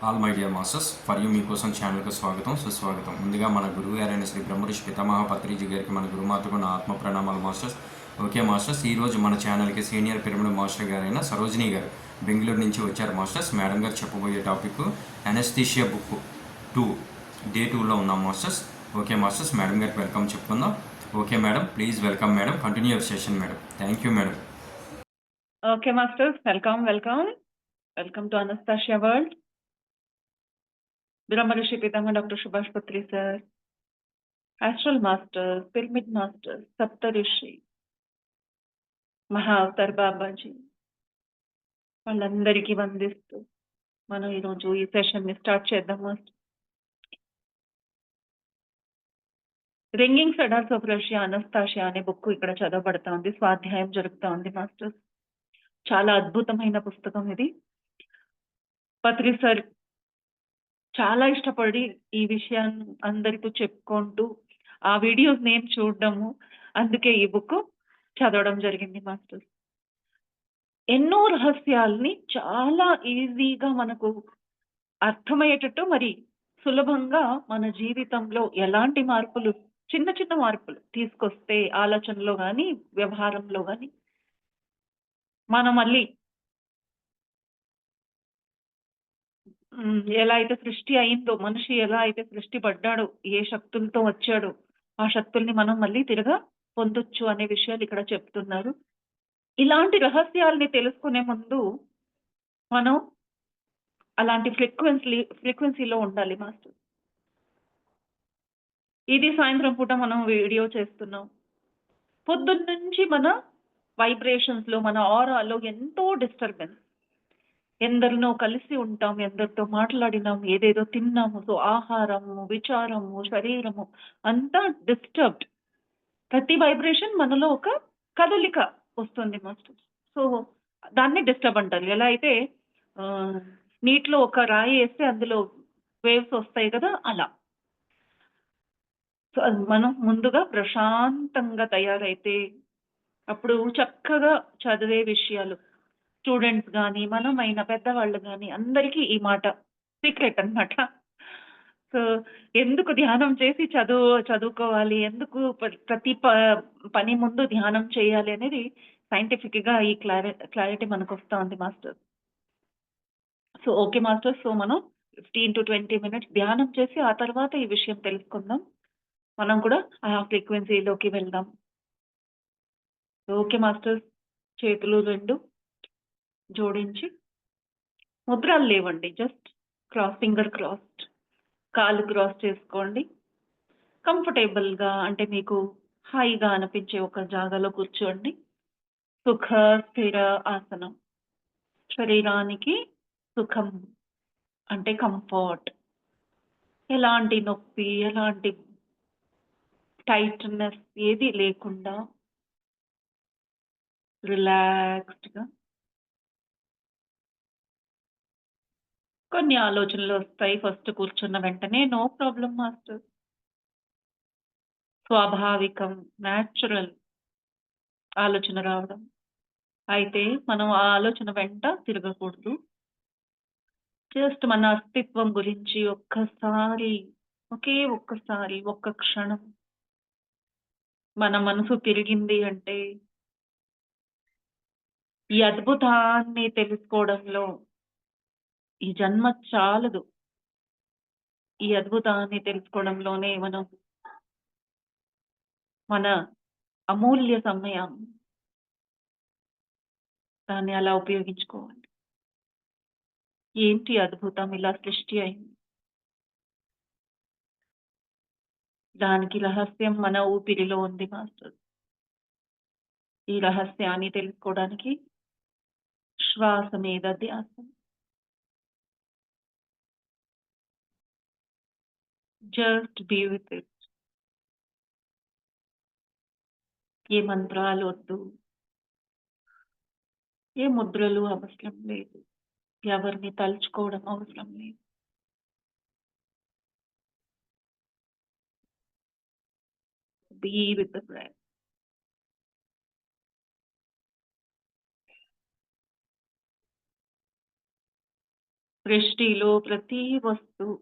All my dear masters for you మీకోసం ఛానల్కి స్వాగతం సుస్వాగతం. ముందుగా మన గురువు గారైన శ్రీ బ్రహ్మఋషి పితామహ పత్రిజీ గారికి మన గురుమాతకు నా ఆత్మ ప్రణామాలు మాస్టర్స్. ఓకే మాస్టర్స్, ఈరోజు మన ఛానల్కి సీనియర్ పిరమిడ్ మాస్టర్ గారైన సరోజిని గారు బెంగళూరు నుంచి వచ్చారు మాస్టర్స్. మేడం గారు చెప్పబోయే టాపిక్ అనస్థీషియా బుక్ 2 డే 2లో ఉన్నాం మాస్టర్స్. ఓకే మాస్టర్స్, మేడం గారికి వెల్కమ్ చెప్పుకుందాం. Okay madam, please welcome madam, continue your session madam. Thank you madam. Okay, masters, welcome to Anastasia World. Brahmarishi Pitama Dr. Subhash Patri sir, Astral Masters, Pyramid Masters, Saptarishi, Mahavatar Babaji, వాళ్ళందరికీ వందిస్తూ మనం ఈరోజు ఈ session ని start చేద్దాం master. Ringing ఫెడర్స్ of Russia అనస్తాషియా అనే book ఇక్కడ చదవబడతా ఉంది, స్వాధ్యాయం జరుగుతా ఉంది మాస్టర్స్. చాలా అద్భుతమైన పుస్తకం ఇది. పత్రి సార్ చాలా ఇష్టపడి ఈ విషయాన్ని అందరితో చెప్పుకుంటూ ఆ వీడియోస్ నేను చూడడము, అందుకే ఈ బుక్ చదవడం జరిగింది మాస్టర్. ఎన్నో రహస్యాల్ని చాలా ఈజీగా మనకు అర్థమయ్యేటట్టు మరి సులభంగా మన జీవితంలో ఎలాంటి మార్పులు, చిన్న చిన్న మార్పులు తీసుకొస్తే ఆలోచనలో కానీ వ్యవహారంలో కానీ మనం మళ్ళీ ఎలా అయితే సృష్టి అయిందో, మనిషి ఎలా అయితే సృష్టి పడ్డాడో, ఏ శక్తులతో వచ్చాడో ఆ శక్తుల్ని మనం మళ్ళీ తిరగా పొందొచ్చు అనే విషయాలు ఇక్కడ చెప్తున్నారు. ఇలాంటి రహస్యాల్ని తెలుసుకునే ముందు మనం అలాంటి ఫ్రీక్వెన్సీలో ఉండాలి మాస్టర్. ఇది సాయంత్రం పూట మనం వీడియో చేస్తున్నాం. పొద్దున్న నుంచి మన వైబ్రేషన్స్ లో, మన ఆరాలో ఎంతో డిస్టర్బెన్స్. ఎందరినో కలిసి ఉంటాం, ఎందరితో మాట్లాడినాం, ఏదేదో తిన్నాము. సో ఆహారము, విచారము, శరీరము అంతా డిస్టర్బ్డ్. ప్రతి వైబ్రేషన్ మనలో ఒక కదలిక వస్తుంది మాస్టర్. సో దాన్ని డిస్టర్బ్ అంటారు. ఎలా అయితే నీటిలో ఒక రాయి వేస్తే అందులో వేవ్స్ వస్తాయి కదా, అలా. సో మనం ముందుగా ప్రశాంతంగా తయారైతే అప్పుడు చక్కగా చదివే విషయాలు స్టూడెంట్స్ కానీ, మనమైనా పెద్దవాళ్ళు కానీ అందరికీ ఈ మాట సీక్రెట్ అన్నమాట. సో ఎందుకు ధ్యానం చేసి చదువుకోవాలి, ఎందుకు ప్రతి పని ముందు ధ్యానం చేయాలి అనేది సైంటిఫిక్ గా ఈ క్లారిటీ మనకు వస్తా ఉంది master. So okay master, so మనం 15 to 20 minutes ధ్యానం చేసి ఆ తర్వాత ఈ విషయం తెలుసుకుందాం. మనం కూడా ఆ ఫ్రీక్వెన్సీలోకి వెళ్దాం. ఓకే మాస్టర్, చేతులు రెండు జోడించి ముద్రలు లేవండి, జస్ట్ ఫింగర్ క్రాస్డ్, కాలు క్రాస్ చేసుకోండి. కంఫర్టబుల్ గా అంటే మీకు హాయిగా అనిపించే ఒక జాగాలో కూర్చోండి. సుఖ స్థిర ఆసనం. శరీరానికి సుఖం అంటే కంఫర్ట్, ఎలాంటి నొప్పి, ఎలాంటి టైట్నెస్ ఏది లేకుండా రిలాక్స్డ్ గా. కొన్ని ఆలోచనలు వస్తాయి ఫస్ట్ కూర్చున్న వెంటనే, నో ప్రాబ్లం మాస్టర్. స్వాభావికం, న్యాచురల్ ఆలోచన రావడం. అయితే మనం ఆ ఆలోచన వెంట తిరగకూడదు. జస్ట్ మన అస్తిత్వం గురించి ఒక్కసారి, ఒక్కసారి, ఒక్క క్షణం మన మనసు తిరిగింది అంటే ఈ అద్భుతాన్ని తెలుసుకోవడంలో ఈ జన్మ చాలదు. ఈ అద్భుతాన్ని తెలుసుకోవడంలోనే మనం మన అమూల్య సమయం దాన్ని అలా ఉపయోగించుకోవాలి. ఏంటి అద్భుతం ఇలా సృష్టి అయింది? దానికి రహస్యం మన ఊపిరిలో ఉంది మాస్టర్. ఈ రహస్యాన్ని తెలుసుకోవడానికి శ్వాస మీద ధ్యాస. Just be with it. ఏ మంత్రాలు వద్దు, ఏ ముద్రలు అవసరం లేదు, ఎవరిని తలుచుకోవడం అవసరం లేదు. Be with the breath. సృష్టిలో ప్రతి వస్తువు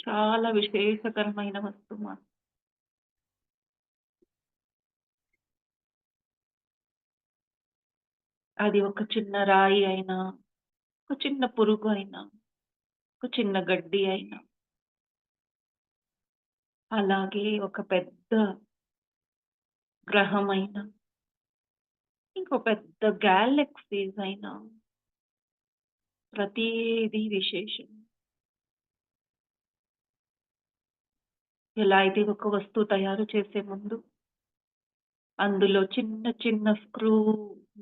చాలా విశేషకరమైన వస్తువు అది ఒక చిన్న రాయి అయినా, ఒక చిన్న పురుగు అయినా, ఒక చిన్న గడ్డి అయినా, అలాగే ఒక పెద్ద గ్రహమైనా, ఇంకో పెద్ద గ్యాలక్సీస్ అయినా, ప్రతీది విశేషం. ఎలా అయితే ఒక వస్తువు తయారు చేసే ముందు అందులో చిన్న చిన్న స్క్రూ,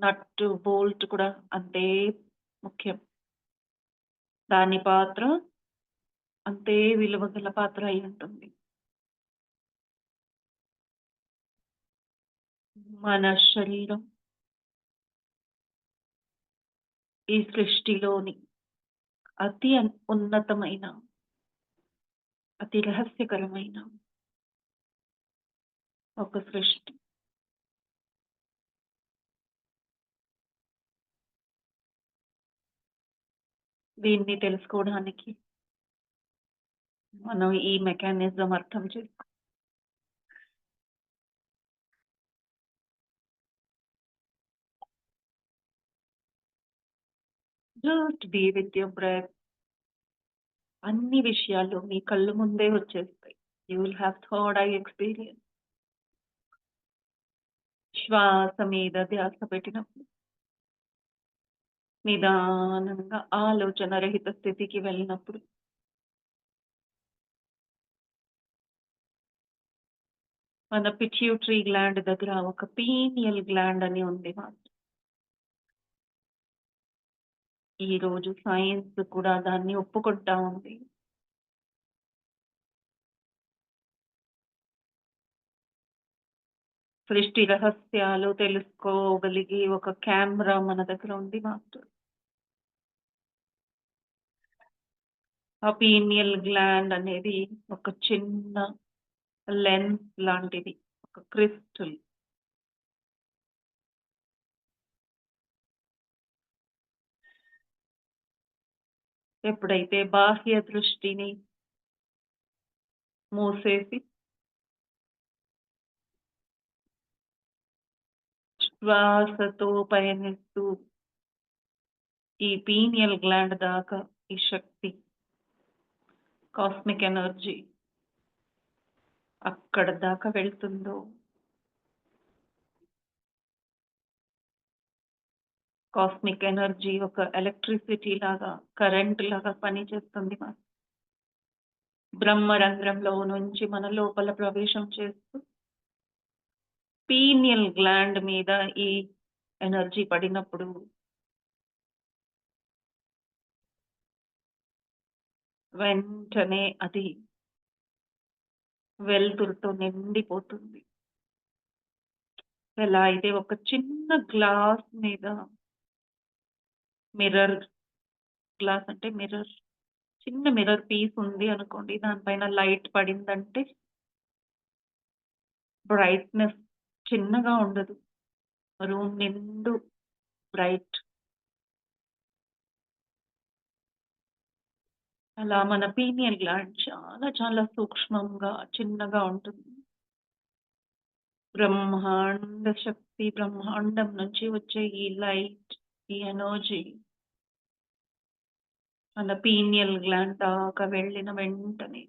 నట్, బోల్ట్ కూడా అంతే ముఖ్యం. దాని పాత్ర అంతే విలువగల పాత్ర అయి ఉంటుంది. మన శరీరం ఈ సృష్టిలోని అతి ఉన్నతమైన, అతి రహస్యకరమైన ఒక సృష్టి. దీన్ని తెలుసుకోవడానికి మనం ఈ మెకానిజం అర్థం చేసుకో. Just be with your breath. అన్ని విషయాలు మీ కళ్ళు ముందే వచ్చేస్తాయి. You will have third eye experience. శ్వాస మీద ధ్యాస పెట్టినప్పుడు నిదానంగా ఆలోచన రహిత స్థితికి వెళ్ళినప్పుడు మన పిట్యూటరీ గ్లాండ్ దగ్గర ఒక పీనియల్ గ్లాండ్ అని ఉంది ఈ రోజు సైన్స్ కూడా దాన్ని ఒప్పుకుంటా ఉంది. సృష్టి రహస్యాలు తెలుసుకోగలిగే ఒక కెమెరా మన దగ్గర ఉంది మాస్టర్. ఆ పీనియల్ గ్లాండ్ అనేది ఒక చిన్న లెన్స్ లాంటిది, ఒక క్రిస్టల్. ఎప్పుడైతే బాహ్య దృష్టిని మూసేసి శ్వాసతో పయనిస్తూ ఈ పీనియల్ గ్లాండ్ దాకా ఈ శక్తి, కాస్మిక్ ఎనర్జీ అక్కడ దాకా వెళ్తుందో, కాస్మిక్ ఎనర్జీ ఒక ఎలక్ట్రిసిటీ లాగా, కరెంట్ లాగా పనిచేస్తుంది. బ్రహ్మరంధ్రంలో నుంచి మన లోపల ప్రవేశం చేస్తూ పీనియల్ గ్లాండ్ మీద ఈ ఎనర్జీ పడినప్పుడు వెంటనే అది వెలుతురుతో నిండిపోతుంది. ఎలా అయితే ఒక చిన్న గ్లాస్ మీద, మిర్రర్ గ్లాస్ అంటే మిర్రర్, చిన్న మిర్రర్ పీస్ ఉంది అనుకోండి, దానిపైన లైట్ పడిందంటే బ్రైట్నెస్ చిన్నగా ఉండదు, రూమ్ నిండు బ్రైట్. అలా మన పీనియల్ గ్లాండ్ చాలా చాలా సూక్ష్మంగా, చిన్నగా ఉంటుంది. బ్రహ్మాండ శక్తి, బ్రహ్మాండం నుంచి వచ్చే ఈ లైట్, ఈ ఎనర్జీ మన పీనియల్ గ్లాండ్ దాకా వెళ్ళిన వెంటనే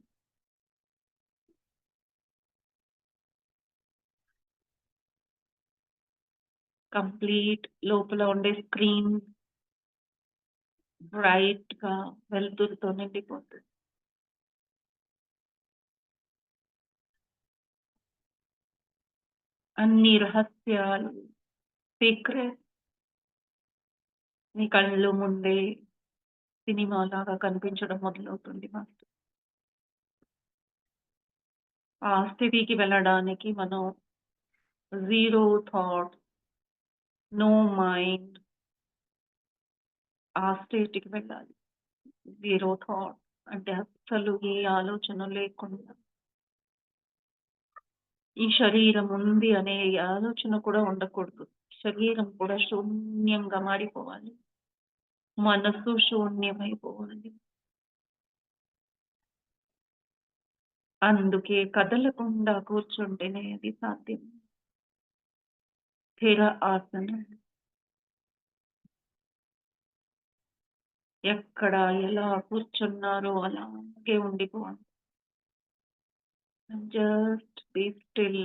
కంప్లీట్ లోపల ఉండే స్క్రీన్ బ్రైట్ గా వెలుతురుతో నిండిపోతుంది. అన్ని రహస్యాలు, సీక్రెట్ మీ కళ్ళు ముందే సినిమా లాగా కనిపించడం మొదలవుతుంది. మాస్టర్, ఆ స్థితికి వెళ్ళడానికి మనం జీరో థాట్, నో మైండ్, ఆ స్టేట్కి వెళ్ళాలి. జీరో థాట్ అంటే అస్సలు ఏ ఆలోచన లేకుండా, ఈ శరీరం ఉంది అనే ఆలోచన కూడా ఉండకూడదు. శరీరం కూడా శూన్యంగా మారిపోవాలి. మనసు శూన్యమైపోవాలి. అందుకే కదలకుండా కూర్చుంటేనే అది సాధ్యం. స్థిర ఆసనం. ఎక్కడ ఎలా కూర్చున్నారో అలాగే ఉండిపోండి. Just be still.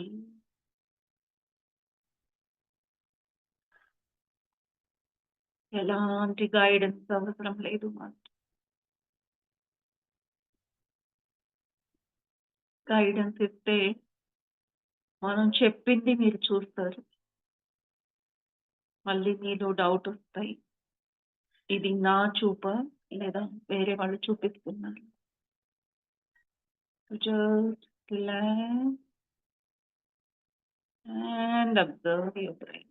ఎలాంటి గైడెన్స్ అవసరం లేదు మాకు. గైడెన్స్ ఇస్తే మనం చెప్పింది మీరు చూస్తారు. మళ్ళీ మీలో డౌటొస్తాయి. ఇది నా చూపా? లేదా వేరే వాళ్ళు చూపిస్తున్నారు. Just relax and observe your brain.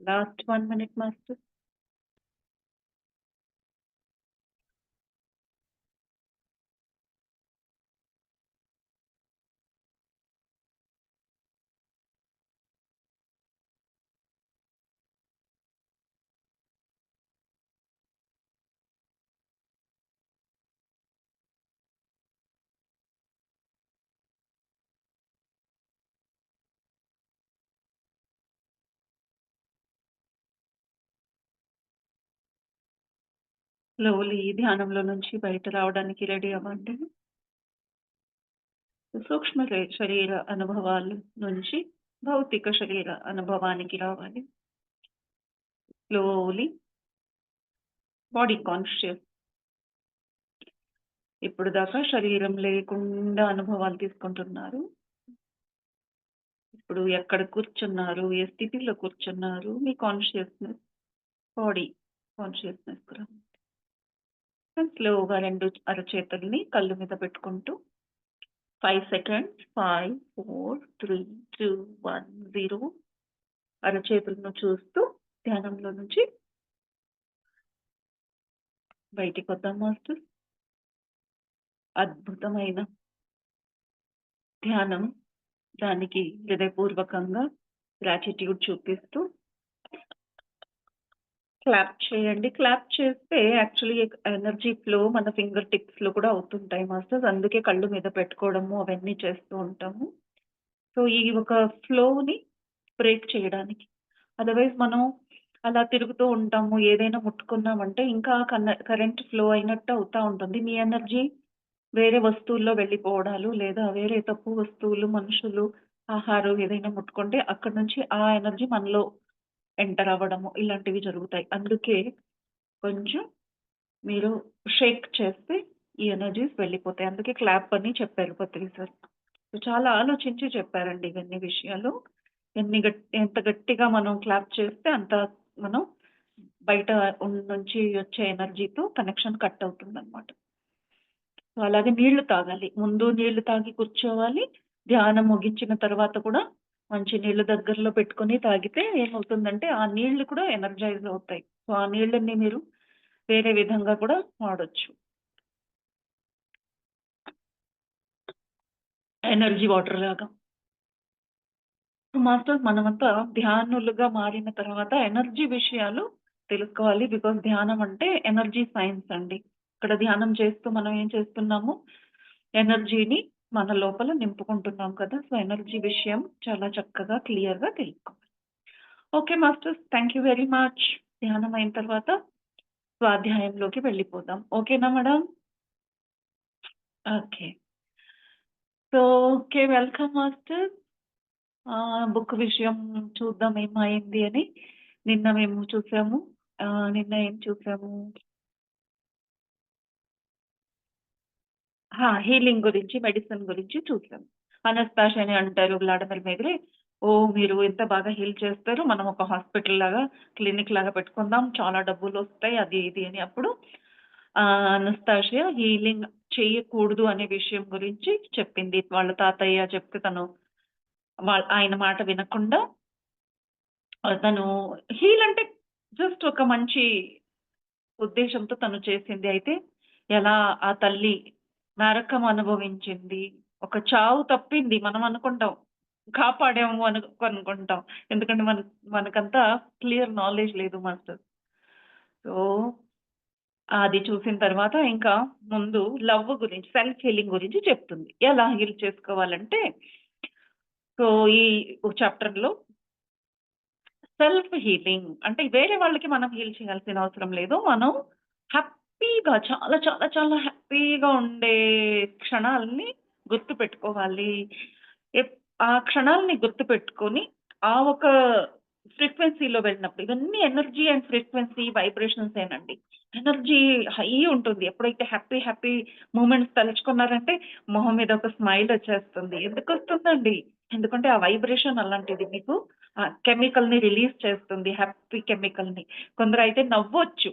Last 1 minute master. Slowly ధ్యానంలో నుంచి బయట రావడానికి రెడీ అవ్వండి. సూక్ష్మ శరీర అనుభవాల నుంచి భౌతిక శరీర అనుభవానికి రావాలి. Slowly body conscious. ఇప్పుడు దాకా శరీరం లేకుండా అనుభవాలు తీసుకుంటున్నారు. ఇప్పుడు ఎక్కడ కూర్చున్నారు, ఏ స్థితిలో కూర్చున్నారు, మీ కాన్షియస్నెస్ బాడీ కాన్షియస్నెస్ కూడా స్లోగా 2 అరచేతుల్ని కళ్ళు మీద పెట్టుకుంటూ 5 సెకండ్స్ 5, 4, 3, 2, 1, 0 అరచేతులను చూస్తూ ధ్యానంలో నుంచి బయటికి వద్దాం మాస్టర్. అద్భుతమైన ధ్యానం, దానికి హృదయపూర్వకంగా గ్రాటిట్యూడ్ చూపిస్తూ క్లాప్ చేయండి. క్లాప్ చేస్తే యాక్చువల్లీ ఎనర్జీ ఫ్లో మన ఫింగర్ టిప్స్‌లో కూడా అవుతుంటాయి మాస్టర్స్. అందుకే కళ్ళు మీద పెట్టుకోవడము అవన్నీ చేస్తూ ఉంటాము. సో, ఈ ఒక ఫ్లోని బ్రేక్ చేయడానికి. అదర్‌వైజ్ మనం అలా తిరుగుతూ ఉంటాము. ఏదైనా ముట్టుకున్నామంటే ఇంకా కరెంట్ ఫ్లో అయినట్టు అవుతా ఉంటుంది. మీ ఎనర్జీ వేరే వస్తువుల్లో వెళ్ళిపోవడాలు, లేదా వేరే తప్పు వస్తువులు, మనుషులు, ఆహారం ఏదైనా ముట్టుకుంటే అక్కడి నుంచి ఆ ఎనర్జీ మనలో ఎంటర్ అవ్వడము ఇలాంటివి జరుగుతాయి. అందుకే కొంచెం మీరు షేక్ చేస్తే ఈ ఎనర్జీస్ వెళ్ళిపోతాయి. అందుకే క్లాప్ అని చెప్పారు పత్రి సార్. చాలా ఆలోచించి చెప్పారండి ఇవన్నీ విషయాలు. ఎంత గట్టిగా మనం క్లాప్ చేస్తే అంత మనం బయట నుంచి వచ్చే ఎనర్జీతో కనెక్షన్ కట్ అవుతుందనమాట. సో, అలాగే నీళ్లు తాగాలి. ముందు నీళ్లు తాగి కూర్చోవాలి. ధ్యానం ముగించిన తర్వాత కూడా మంచి నీళ్లు దగ్గరలో పెట్టుకొని తాగితే ఏమవుతుందంటే, ఆ నీళ్లు కూడా ఎనర్జైజ్ అవుతాయి. సో, ఆ నీళ్ళని మీరు వేరే విధంగా కూడా వాడొచ్చు. ఎనర్జీ వాటర్ లాగా. మాస్టర్స్ మనమంతా ధ్యానులుగా మారిన తర్వాత ఎనర్జీ విషయాలు తెలుసుకోవాలి. బికాజ్ ధ్యానం అంటే ఎనర్జీ సైన్స్ అండి. ఇక్కడ ధ్యానం చేస్తూ మనం ఏం చేస్తున్నాము? ఎనర్జీని మన లోపల నింపుకుంటున్నాం కదా! సో, ఎనర్జీ విషయం చాలా చక్కగా క్లియర్‌గా తెలుసుకోవాలి. Okay masters. Thank you very much. ధ్యానం అయిన తర్వాత స్వాధ్యాయంలోకి వెళ్ళిపోదాం. ఓకేనా madam? Okay. So, okay. Welcome master. Book విషయం చూద్దాం ఏమైంది అని. నిన్న మేము చూసాము. నిన్న ఏం చూసాము? హీలింగ్ గురించి, మెడిసిన్ గురించి చూసాం. అనస్తాషియా అని అంటారు వ్లాడిమిర్ మేగ్రే. ఓహ్! మీరు ఎంత బాగా హీల్ చేస్తారు. మనం ఒక హాస్పిటల్ లాగా, క్లినిక్ లాగా పెట్టుకుందాం. చాలా డబ్బులొస్తాయి అది ఇది అని. అప్పుడు అనస్తాషియా హీలింగ్ చేయకూడదు అనే విషయం గురించి చెప్పింది. వాళ్ళ తాతయ్య చెప్తే తను ఆయన మాట వినకుండా తను హీల్ అంటే జస్ట్ ఒక మంచి ఉద్దేశంతో తను చేసింది. అయితే ఎలా ఆ తల్లి నరకం అనుభవించింది. ఒక చావు తప్పింది. మనం అనుకుంటాం. కాపాడాము అనుకుంటాం. ఎందుకంటే మనకంతా క్లియర్ నాలెడ్జ్ లేదు మాస్టర్. సో, అది చూసిన తర్వాత ఇంకా ముందు లవ్ గురించి, సెల్ఫ్ హీలింగ్ గురించి చెప్తుంది. ఎలా హీల్ చేసుకోవాలంటే, సో, ఈ చాప్టర్‌లో సెల్ఫ్ హీలింగ్ అంటే వేరే వాళ్ళకి మనం హీల్ చేయాల్సిన అవసరం లేదు. మనం హ్యాపీగా చాలా చాలా చాలా హ్యాపీగా ఉండే క్షణాల్ని గుర్తుపెట్టుకోవాలి. ఎప్ ఆ క్షణాల్ని గుర్తుపెట్టుకొని, ఆ ఒక ఫ్రీక్వెన్సీలో వెళ్ళినప్పుడు ఇవన్నీ ఎనర్జీ అండ్ ఫ్రీక్వెన్సీ వైబ్రేషన్సేనండి. ఎనర్జీ హై ఉంటుంది. ఎప్పుడైతే హ్యాపీ హ్యాపీ మూమెంట్స్ తలుచుకున్నారంటే మొహం మీద ఒక స్మైల్ వచ్చేస్తుంది. ఎందుకొస్తుందండి? ఎందుకంటే ఆ వైబ్రేషన్ అలాంటిది. మీకు కెమికల్‌ని రిలీజ్ చేస్తుంది. హ్యాపీ కెమికల్‌ని. కొందరైతే నవ్వొచ్చు.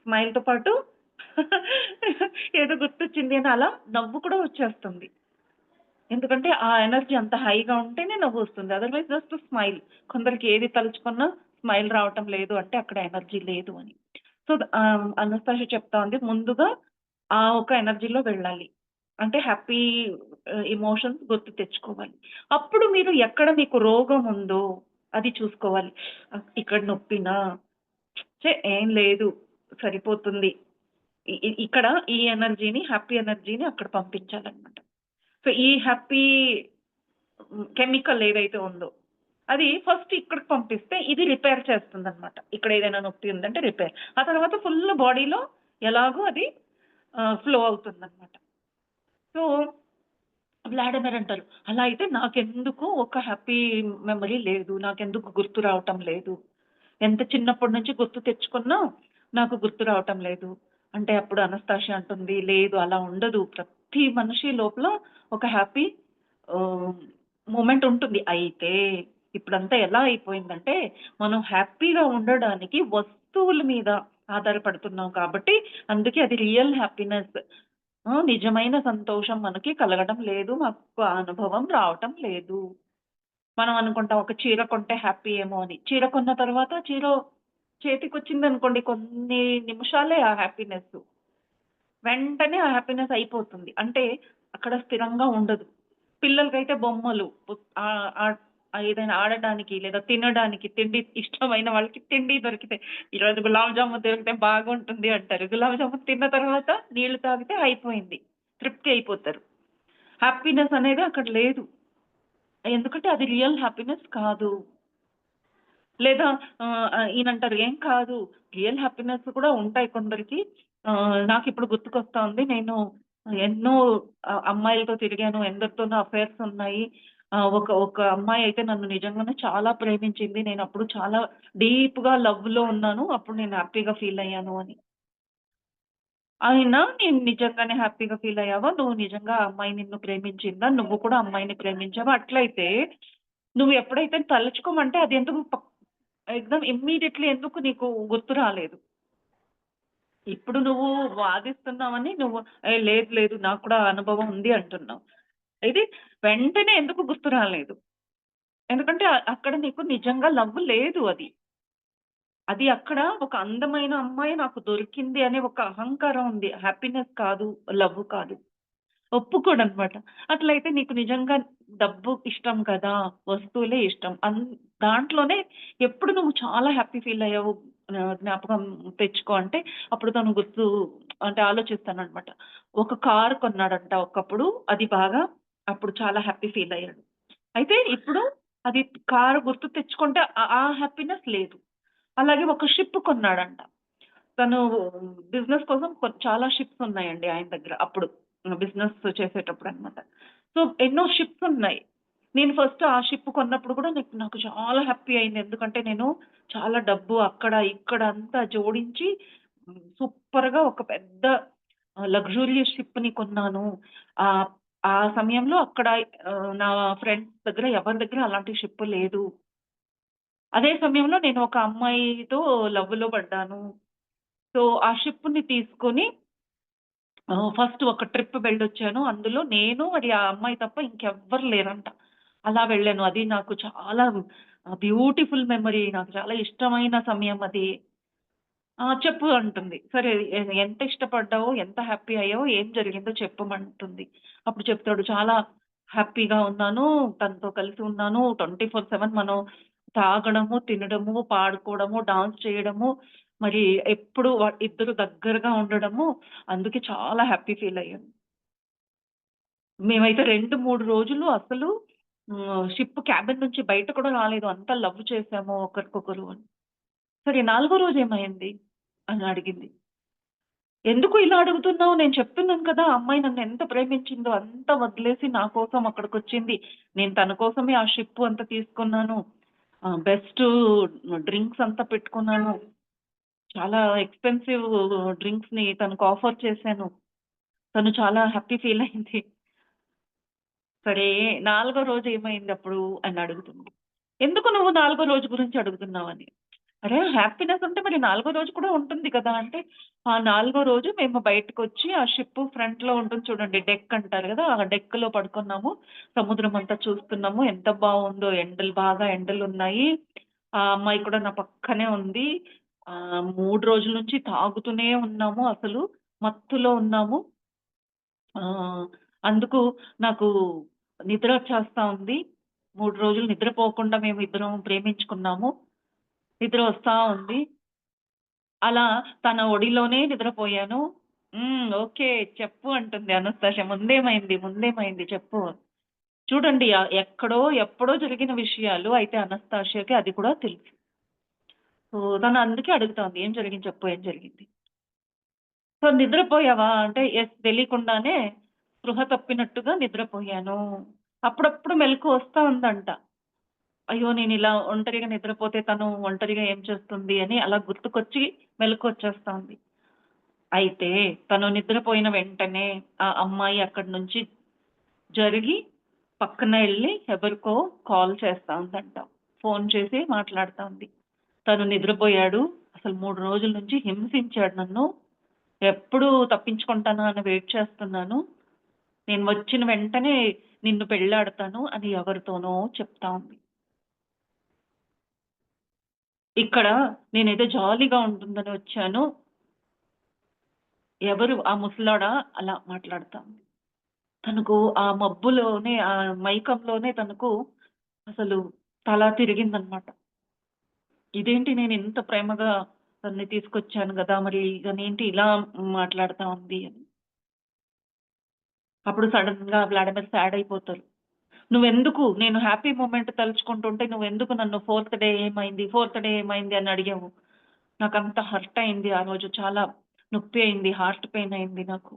స్మైల్‌తో పాటు ఏదో గుర్తొచ్చింది అని అలా నవ్వు కూడా వచ్చేస్తుంది. ఎందుకంటే ఆ ఎనర్జీ అంత హైగా ఉంటేనే నవ్వొస్తుంది. Otherwise just smile. కొందరికి ఏది తలుచుకున్నా స్మైల్ రావటం లేదు అంటే అక్కడ ఎనర్జీ లేదు అని. సో, అనస్తాషియా చెప్తా ఉంది ముందుగా ఆ ఒక ఎనర్జీలో వెళ్ళాలి. అంటే హ్యాపీ ఎమోషన్స్ గుర్తు తెచ్చుకోవాలి. అప్పుడు మీరు ఎక్కడ మీకు రోగం ఉందో అది చూసుకోవాలి. ఇక్కడ నొప్పినా? ఏం లేదు. సరిపోతుంది. ఇక్కడ ఈ ఎనర్జీని, హ్యాపీ ఎనర్జీని అక్కడ పంపించాలనమాట. సో, ఈ హ్యాపీ కెమికల్ ఏదైతే ఉందో, అది ఫస్ట్ ఇక్కడికి పంపిస్తే ఇది రిపేర్ చేస్తుందనమాట. ఇక్కడ ఏదైనా నొప్పి ఉందంటే రిపేర్. ఆ తర్వాత ఫుల్ బాడీలో ఎలాగో అది ఫ్లో అవుతుందనమాట. సో, వ్లాడిమిర్ అంటారు, "అలా అయితే నాకెందుకు ఒక హ్యాపీ మెమరీ లేదు. నాకెందుకు గుర్తు రావటం లేదు. ఎంత చిన్నప్పటి నుంచి గుర్తు తెచ్చుకున్నా నాకు గుర్తు రావటం లేదు." అంటే అప్పుడు అనస్తాషియా అంటుంది, "లేదు అలా ఉండదు. ప్రతి మనిషి లోపల ఒక హ్యాపీ ఆహ్, మూమెంట్ ఉంటుంది. అయితే ఇప్పుడంతా ఎలా అయిపోయిందంటే, మనం హ్యాపీగా ఉండడానికి వస్తువుల మీద ఆధారపడుతున్నాం కాబట్టి, అందుకే అది రియల్ హ్యాపీనెస్ నిజమైన సంతోషం మనకి కలగడం లేదు. మాకు ఆ అనుభవం రావటం లేదు." మనం అనుకుంటాం ఒక చీర కొంటే హ్యాపీ ఏమో అని. చీర కొన్న తర్వాత చీర చేతికొచ్చిందనుకోండి కొన్ని నిమిషాలే ఆ హ్యాపీనెస్సు. వెంటనే ఆ హ్యాపీనెస్ అయిపోతుంది. అంటే అక్కడ స్థిరంగా ఉండదు. పిల్లలకైతే బొమ్మలు ఆహ్, ఆహ్, ఏదైనా ఆడడానికి లేదా తినడానికి తిండి ఇష్టమైన వాళ్ళకి తిండి దొరికితే ఈరోజు గులాబ్ జామున్ దొరికితే బాగుంటుంది అంటారు. గులాబ్ జామున్ తిన్న తర్వాత నీళ్లు తాగితే అయిపోయింది. తృప్తి అయిపోతారు. హ్యాపీనెస్ అనేది అక్కడ లేదు. ఎందుకంటే అది రియల్ హ్యాపీనెస్ కాదు. లేదా ఈయనంటారు, "ఏం కాదు. రియల్ హ్యాపీనెస్ కూడా ఉంటాయి కొందరికి." నాకిప్పుడు గుర్తుకొస్తా ఉంది. నేను ఎన్నో అమ్మాయిలతో తిరిగాను. ఎందరితోనో అఫైర్స్ ఉన్నాయి. ఒక ఒక అమ్మాయి అయితే నన్ను నిజంగానే చాలా ప్రేమించింది. నేనప్పుడు చాలా డీప్‌గా లవ్‌లో ఉన్నాను. అప్పుడు నేను హ్యాపీగా ఫీల్ అయ్యాను అని. అయినా నేను నిజంగానే హ్యాపీగా ఫీల్ అయ్యావా? నువ్వు నిజంగా ఆ అమ్మాయి నిన్ను ప్రేమించిందా? నువ్వు కూడా అమ్మాయిని ప్రేమించావా? అట్లయితే నువ్వు ఎప్పుడైతే తలుచుకోమంటే అది ఎందుకు ఎగ్జామ్ ఇమ్మీడియేట్‌లీ ఎందుకు నీకు గుర్తు రాలేదు? ఇప్పుడు నువ్వు వాదిస్తున్నావని నువ్వు లేదు లేదు నాకు కూడా ఆ అనుభవం ఉంది అంటున్నావు. ఇది వెంటనే ఎందుకు గుర్తు రాలేదు? ఎందుకంటే అక్కడ నీకు నిజంగా లవ్ లేదు అది. అది అక్కడ ఒక అందమైన అమ్మాయి నాకు దొరికింది అనే ఒక అహంకారం ఉంది. హ్యాపీనెస్ కాదు, లవ్ కాదు. ఒప్పుకోడనమాట. అట్లయితే నీకు నిజంగా డబ్బు ఇష్టం కదా! వస్తువులే ఇష్టం. దాంట్లోనే ఎప్పుడు నువ్వు చాలా హ్యాపీ ఫీల్ అయ్యావు జ్ఞాపకం తెచ్చుకో అంటే, అప్పుడు తను గుర్తు అంటే ఆలోచిస్తాననమాట. ఒక కారు కొన్నాడంట ఒకప్పుడు. అది బాగా అప్పుడు చాలా హ్యాపీ ఫీల్ అయ్యాడు. అయితే ఇప్పుడు అది కారు గుర్తు తెచ్చుకుంటే ఆ హ్యాపీనెస్ లేదు. అలాగే ఒక షిప్ కొన్నాడంట. తను బిజినెస్ కోసం చాలా షిప్స్ ఉన్నాయండి ఆయన దగ్గర అప్పుడు. బిజినెస్ చేసేటప్పుడనమాట. సో, ఎన్నో షిప్స్ ఉన్నాయి. నేను ఫస్ట్ ఆ షిప్ కొన్నప్పుడు కూడా నాకు చాలా హ్యాపీ అయింది. ఎందుకంటే నేను చాలా డబ్బు అక్కడ, ఇక్కడ అంతా జోడించి సూపర్‌గా ఒక పెద్ద లగ్జూరియస్ షిప్‌ని కొన్నాను. ఆహ్, ఆ సమయంలో అక్కడ నా ఫ్రెండ్స్ దగ్గర ఎవరి దగ్గర అలాంటి షిప్ లేదు. అదే సమయంలో నేను ఒక అమ్మాయితో లవ్‌లో పడ్డాను. సో, ఆ షిప్‌ని తీసుకొని ఫస్ట్ ఒక ట్రిప్ వెళ్ళొచ్చాను. అందులో నేను మరి ఆ అమ్మాయి తప్ప ఇంకెవ్వరు లేరంట. అలా వెళ్ళాను. అది నాకు చాలా బ్యూటిఫుల్ మెమరీ. నాకు చాలా ఇష్టమైన సమయం అది. చెప్పు అంటుంది. సరే ఎంత ఇష్టపడ్డావో, ఎంత హ్యాపీ అయ్యావో, ఏం జరిగిందో చెప్పమంటుంది. అప్పుడు చెప్తాడు, "చాలా హ్యాపీగా ఉన్నాను. తనతో కలిసి ఉన్నాను. 24/7 మనం తాగడము, తినడము, పాడుకోవడము, డాన్స్ చేయడము, మరి ఎప్పుడు ఇద్దరు దగ్గరగా ఉండడము. అందుకే చాలా హ్యాపీ ఫీల్ అయ్యాను." మేమైతే 2, 3 రోజులు అసలు షిప్ క్యాబిన్ నుంచి బయట కూడా రాలేదు. అంత లవ్ చేసాము ఒకరికొకరు అని. సరే 4 రోజు ఏమైంది? అని అడిగింది. ఎందుకు ఇలా అడుగుతున్నావు? నేను చెప్తున్నాను కదా! ఆ అమ్మాయి నన్ను ఎంత ప్రేమించిందో అంతా వదిలేసి నా కోసం అక్కడికొచ్చింది. నేను తన కోసమే ఆ షిప్ అంతా తీసుకున్నాను. బెస్ట్ డ్రింక్స్ అంతా పెట్టుకున్నాను. చాలా ఎక్స్‌పెన్సివ్ డ్రింక్స్‌ని తనకు ఆఫర్ చేశాను. తను చాలా హ్యాపీ ఫీల్ అయింది. సరే, నాలుగో రోజు ఏమైందప్పుడు అని అడుగుతుంది. ఎందుకు నువ్వు నాలుగో రోజు గురించి అడుగుతున్నావని. అరే! హ్యాపీనెస్ ఉంటే మరి నాలుగో రోజు కూడా ఉంటుంది కదా! అంటే, ఆ నాలుగో రోజు మేము బయటకొచ్చి ఆ షిప్ ఫ్రంట్‌లో ఉంటుంది చూడండి డెక్ అంటారు గదా! ఆ డెక్‌లో పడుకున్నాము. సముద్రం అంతా చూస్తున్నాము. ఎంత బావుందో బాగా ఎండలున్నాయి. ఆ అమ్మాయి కూడా నా పక్కనే ఉంది. 3 రోజుల నుంచి తాగుతూనే ఉన్నాము. అసలు మత్తులో ఉన్నాము. అందుకు నాకు నిద్రొచ్చేస్తా ఉంది. 3 రోజులు నిద్రపోకుండా మేమిద్దరం ప్రేమించుకున్నాము. నిద్ర వస్తా ఉంది. అలా తన ఒడిలోనే నిద్రపోయాను. ఓకే. చెప్పు అంటుంది అనస్తాషియా. ముందేమైంది చెప్పు. చూడండి ఎక్కడో, ఎప్పుడో జరిగిన విషయాలు. అయితే అనస్తాషియాకి అది కూడా తెలుసు. సో, తను అందుకే అడుగుతోంది. "ఏం జరిగింది చెప్పు. ఏం జరిగింది?" సో, నిద్రపోయావా? అంటే యెస్. తెలియకుండానే స్పృహ తప్పినట్టుగా నిద్రపోయాను. అప్పుడప్పుడు మెలుకువ వస్తా ఉందంట. అయ్యో! నేనిలా ఒంటరిగా నిద్రపోతే తను ఒంటరిగా ఏం చేస్తుంది అని అలా గుర్తుకొచ్చి మెలుకువొచ్చేస్తా ఉంది. అయితే తను నిద్రపోయిన వెంటనే ఆ అమ్మాయి అక్కడి నుంచి జరిగి పక్కన ఎళ్లి ఎవరికో కాల్ చేస్తా ఉందంట. ఫోన్ చేసి మాట్లాడుతా ఉంది. తను నిద్రపోయాడు. అసలు 3 రోజుల నుంచి హింసించాడు నన్ను. ఎప్పుడు తప్పించుకుంటానా అని వెయిట్ చేస్తున్నాను. నేను వచ్చిన వెంటనే నిన్ను పెళ్లాడతాను అని ఎవరితోనో చెప్తా ఉంది. ఇక్కడ నేనేదో జాలీగా ఉంటుందని వచ్చాను. ఎవరు ఆ ముసలాడ అలా మాట్లాడుతా ఉంది. తనకు ఆ మబ్బులోనే, ఆ మైకంలోనే తనకు అసలు తల తిరిగిందనమాట. ఇదేంటి నేనింత ప్రేమగా తనని తీసుకొచ్చాను గదా! మరి తనేంటి ఇలా మాట్లాడుతా ఉంది అని. అప్పుడు సడెన్‌గా వ్లాడిమిర్ సాడ్ అయిపోతారు. "నువ్వెందుకు నేను హ్యాపీ మొమెంట్ తలుచుకుంటుంటే నువ్వెందుకు నన్ను ఫోర్త్ డే ఏమైంది అని అడిగావు? నాకంత హర్ట్ అయింది ఆ రోజు. చాలా నొప్పి అయింది. హార్ట్ పెయిన్ అయింది నాకు."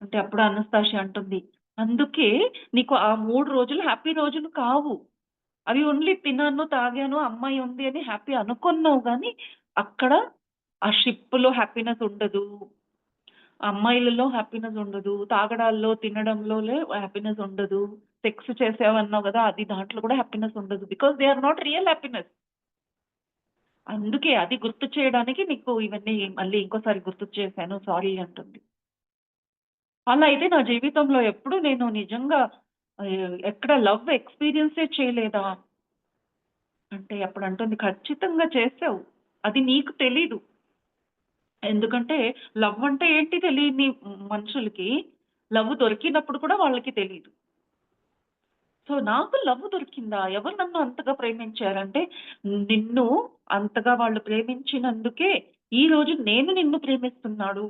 అంటే అప్పుడు అనస్తాషియా అంటుంది, "అందుకే నీకు ఆ 3 రోజులు హ్యాపీ రోజులు కావు. అవి ఓన్లీ తిన్నాను, తాగాను, అమ్మాయి ఉంది అని హ్యాపీ అనుకున్నావు గానీ, అక్కడ ఆ షిప్‌లో హ్యాపీనెస్ ఉండదు. అమ్మాయిలలో హ్యాపీనెస్ ఉండదు. తాగడాల్లో, తినడంలోనే హ్యాపీనెస్ ఉండదు. సెక్స్ చేసావన్నావు గదా! అది దాంట్లో కూడా హ్యాపీనెస్ ఉండదు. Because they are not real happiness. అందుకే అది గుర్తు చేయడానికి నీకు ఇవన్నీ మళ్ళీ ఇంకోసారి గుర్తు చేశాను. సారీ" అంటుంది. అలా అయితే నా జీవితంలో ఎప్పుడు నేను నిజంగా ఎక్కడ లవ్ ఎక్స్‌పీరియన్సే చేయలేదా? అంటే అప్పుడంటుంది, "ఖచ్చితంగా చేసావు. అది నీకు తెలీదు." ఎందుకంటే లవ్ అంటే ఏంటి తెలియని మనుషులకి లవ్ దొరికినప్పుడు కూడా వాళ్ళకి తెలీదు. సో, నాకు లవ్ దొరికిందా? ఎవరు నన్ను అంతగా ప్రేమించారంటే, నిన్ను అంతగా వాళ్ళు ప్రేమించినందుకే ఈరోజు నేను నిన్ను ప్రేమిస్తున్నాను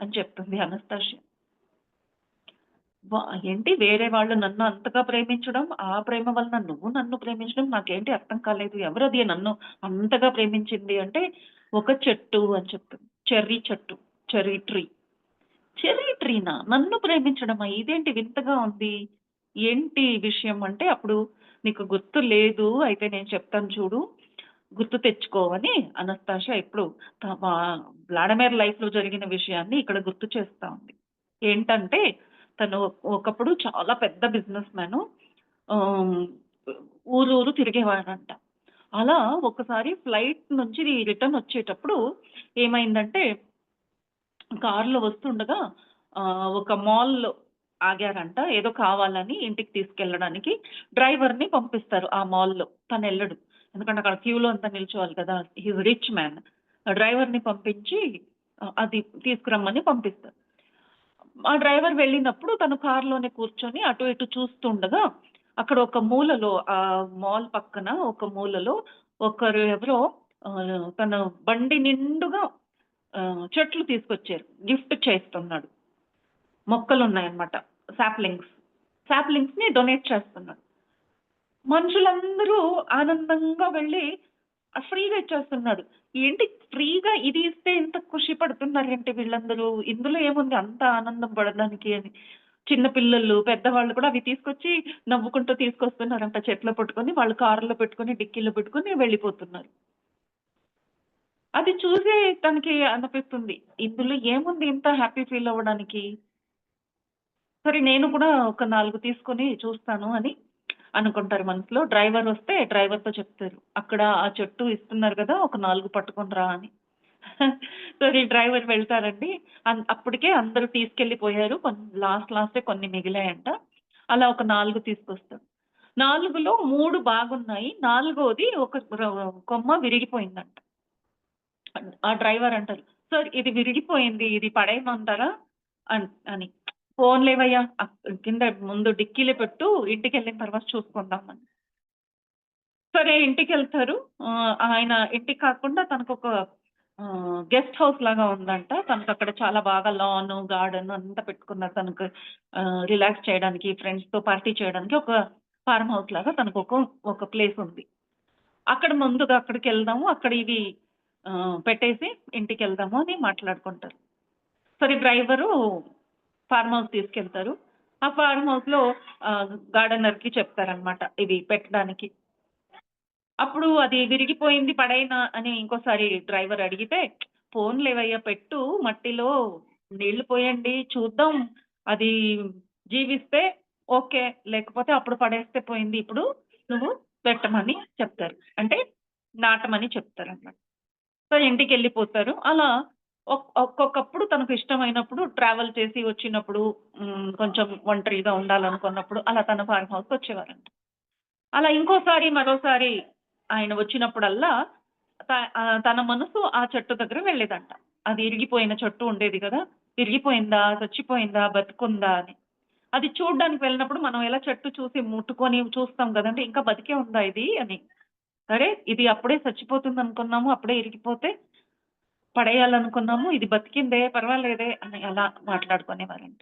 అని చెప్తుంది అనస్తాషియా. వ ఏంటి వేరే వాళ్ళు నన్ను అంతగా ప్రేమించడం, ఆ ప్రేమ వలన నువ్వు నన్ను ప్రేమించడం నాకేంటి అర్థం కాలేదు. ఎవరది నన్ను అంతగా ప్రేమించింది అంటే, ఒక చెట్టు అని చెప్తుంది. చెర్రీ చెట్టు. Cherry tree. చెర్రీ ట్రీనా? నన్ను ప్రేమించడమా? ఇదేంటి వింతగా ఉంది. ఏంటి విషయం అంటే, అప్పుడు నీకు గుర్తు లేదు. అయితే నేను చెప్తాను చూడు. గుర్తు తెచ్చుకో అని అనస్తాషియా ఎప్పుడు మా వ్లాడిమిర్ లైఫ్‌లో జరిగిన విషయాన్ని ఇక్కడ గుర్తు చేస్తా ఉంది. ఏంటంటే, తను ఒకప్పుడు చాలా పెద్ద బిజినెస్ మ్యాను. ఆహ్, ఊరూరు తిరిగేవాడంట. అలా ఒకసారి ఫ్లైట్ నుంచి రిటర్న్ వచ్చేటప్పుడు ఏమైందంటే కారులో వస్తుండగా ఒక మాల్‌లో ఆగారంట. ఏదో కావాలని ఇంటికి తీసుకెళ్ళడానికి. డ్రైవర్‌ని పంపిస్తారు ఆ మాల్‌లో. తనెళ్ళడు. ఎందుకంటే అక్కడ క్యూలో అంతా నిల్చోవాలి కదా! He is rich man. డ్రైవర్‌ని పంపించి అది తీసుకురమ్మని పంపిస్తారు. ఆ డ్రైవర్ వెళ్ళినప్పుడు తను కారులోనే కూర్చొని అటు ఇటు చూస్తుండగా అక్కడ ఒక మూలలో మాల్ పక్కన ఒక మూలలో ఒకరు ఎవరో తన బండి నిండుగా చెట్లు తీసుకొచ్చారు. గిఫ్ట్ చేస్తున్నాడు. మొక్కలున్నాయన్నమాట. సాప్లింగ్స్. సాప్లింగ్స్‌ని డొనేట్ చేస్తున్నాడు. మనుషులందరూ ఆనందంగా వెళ్ళి ఫ్రీగా ఇచ్చేస్తున్నాడు. ఏంటి ఫ్రీగా ఇది ఇస్తే ఇంత ఖుషి పడుతున్నారేంటి వీళ్ళందరూ? ఇందులో ఏముంది అంత ఆనందం పడడానికి అని. చిన్న పిల్లలు, పెద్దవాళ్ళు కూడా అవి తీసుకొచ్చి నవ్వుకుంటూ తీసుకొస్తున్నారంట చేతిలో పట్టుకొని. వాళ్ళు కార్‌లో పెట్టుకొని, డిక్కీలో పెట్టుకొని వెళ్ళిపోతున్నారు. అది చూసి తనకి అనిపిస్తుంది. ఇందులో ఏముంది ఇంత హ్యాపీ ఫీల్ అవ్వడానికి? సరే నేను కూడా ఒక 4 తీసుకొని చూస్తాను అని అనుకుంటారు మనసులో. డ్రైవరొస్తే డ్రైవర్‌తో చెప్తారు. అక్కడ ఆ చెట్టు ఇస్తున్నారు గదా! ఒక 4 పట్టుకొని రా అని. సరే డ్రైవర్ వెళ్తారండి. అప్పటికే అందరూ తీసుకెళ్ళిపోయారు. లాస్టే కొన్ని మిగిలాయంట. అలా ఒక 4 తీసుకొస్తాడు. 4లో 3 బాగున్నాయి. నాలుగోది ఒక కొమ్మ విరిగిపోయిందంట. ఆ డ్రైవర్ అంటారు, "సార్ ఇది విరిగిపోయింది. ఇది పడేయమంటారా?" అని. "పోన్లేవయ్యా కింద ముందు డిక్కీలో పెట్టు. ఇంటికెళ్ళిన తర్వాత చూసుకుందాం" అని. సరే ఇంటికెళ్తారు. ఆయన ఇంటికి కాకుండా తనకొక గెస్ట్ హౌస్ లాగా ఉందంట. తనకక్కడ చాలా బాగా లాను, గార్డెన్ అంతా పెట్టుకున్నారు. తనకు రిలాక్స్ చేయడానికి, ఫ్రెండ్స్‌తో పార్టీ చేయడానికి ఒక ఫార్మ్ హౌస్ లాగా ఒక ప్లేస్ ఉంది. అక్కడ ముందుగా అక్కడికెళ్దాము. అక్కడ ఇవి పెట్టేసి ఇంటికెళ్దాము అని మాట్లాడుకుంటారు. సరే డ్రైవరు ఫార్మ్ హౌస్ తీసుకెళ్తారు. ఆ ఫార్మ్ హౌస్‌లో గార్డెనర్‌కి చెప్తారనమాట ఇవి పెట్టడానికి. అప్పుడు అది విరిగిపోయింది పడేయనా అని ఇంకోసారి డ్రైవర్ అడిగితే, "పోనీలేవయ్యా పెట్టు మట్టిలో నీళ్లు పోయండి చూద్దాం. అది జీవిస్తే ఓకే. లేకపోతే అప్పుడు పడేస్తే పోయింది. ఇప్పుడు నువ్వు పెట్టమని" చెప్తారు. అంటే నాటమని చెప్తారన్నమాట. సో, ఇంటికెళ్ళిపోతారు. అలా ఒక్కొక్కప్పుడు తనకు ఇష్టమైనప్పుడు ట్రావెల్ చేసి వచ్చినప్పుడు కొంచెం ఒంటరిగా ఉండాలనుకున్నప్పుడు అలా తన ఫార్మ్ హౌస్‌కొచ్చేవారంట. అలా ఇంకోసారి, మరోసారి ఆయన వచ్చినప్పుడల్లా తన మనసు ఆ చెట్టు దగ్గర వెళ్ళేదంట. అది ఇరిగిపోయిన చెట్టు ఉండేది గదా! ఇరిగిపోయిందా? చచ్చిపోయిందా? బతికుందా? అని. అది చూడ్డానికి వెళ్ళినప్పుడు మనం ఎలా చెట్టు చూసి ముట్టుకొని చూస్తాం గదండీ! ఇంకా బతికే ఉందా ఇది అని. అరే! ఇది అప్పుడే చచ్చిపోతుందనుకున్నాము. అప్పుడే ఇరిగిపోతే పడేయాలనుకున్నాము. ఇది బతికిందే పర్వాలేదే అని అలా మాట్లాడుకునేవారంట.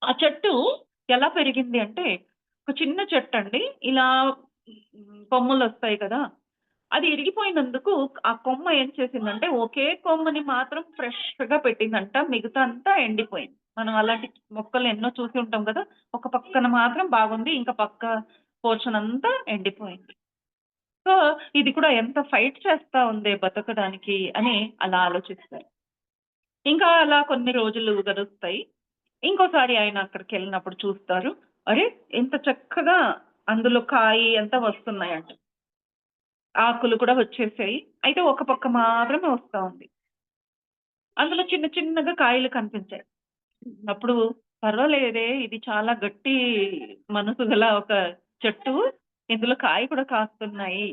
ఆ చెట్టు ఎలా పెరిగింది అంటే, ఒక చిన్న చెట్టండి. ఇలా కొమ్మలొస్తాయి కదా! అది ఇరిగిపోయినందుకు ఆ కొమ్మ ఏం చేసిందంటే, ఒకే కొమ్మని మాత్రం ఫ్రెష్‌గా పెట్టిందంట. మిగతా అంతా ఎండిపోయింది. మనం అలాంటి మొక్కలు ఎన్నో చూసి ఉంటాం కదా! ఒక పక్కన మాత్రం బాగుంది. ఇంకా పక్క పోర్షన్ అంతా ఎండిపోయింది. సో, ఇది కూడా ఎంత ఫైట్ చేస్తా ఉందే బతకడానికి అని అలా ఆలోచిస్తారు. ఇంకా అలా కొన్ని రోజులు గడుస్తాయి. ఇంకోసారి ఆయన అక్కడికెళ్ళినప్పుడు చూస్తారు. అరే! ఎంత చక్కగా అందులో కాయి అంతా వస్తున్నాయంట. ఆకులు కూడా వచ్చేసాయి. అయితే ఒక పక్క మాత్రమే వస్తా ఉంది. అందులో చిన్న చిన్నగా కాయలు కనిపించాయి. అప్పుడు పర్వాలేదే ఇది చాలా గట్టి మనసు గల ఒక చెట్టు. ఇందులో కాయ కూడా కాస్తున్నాయి.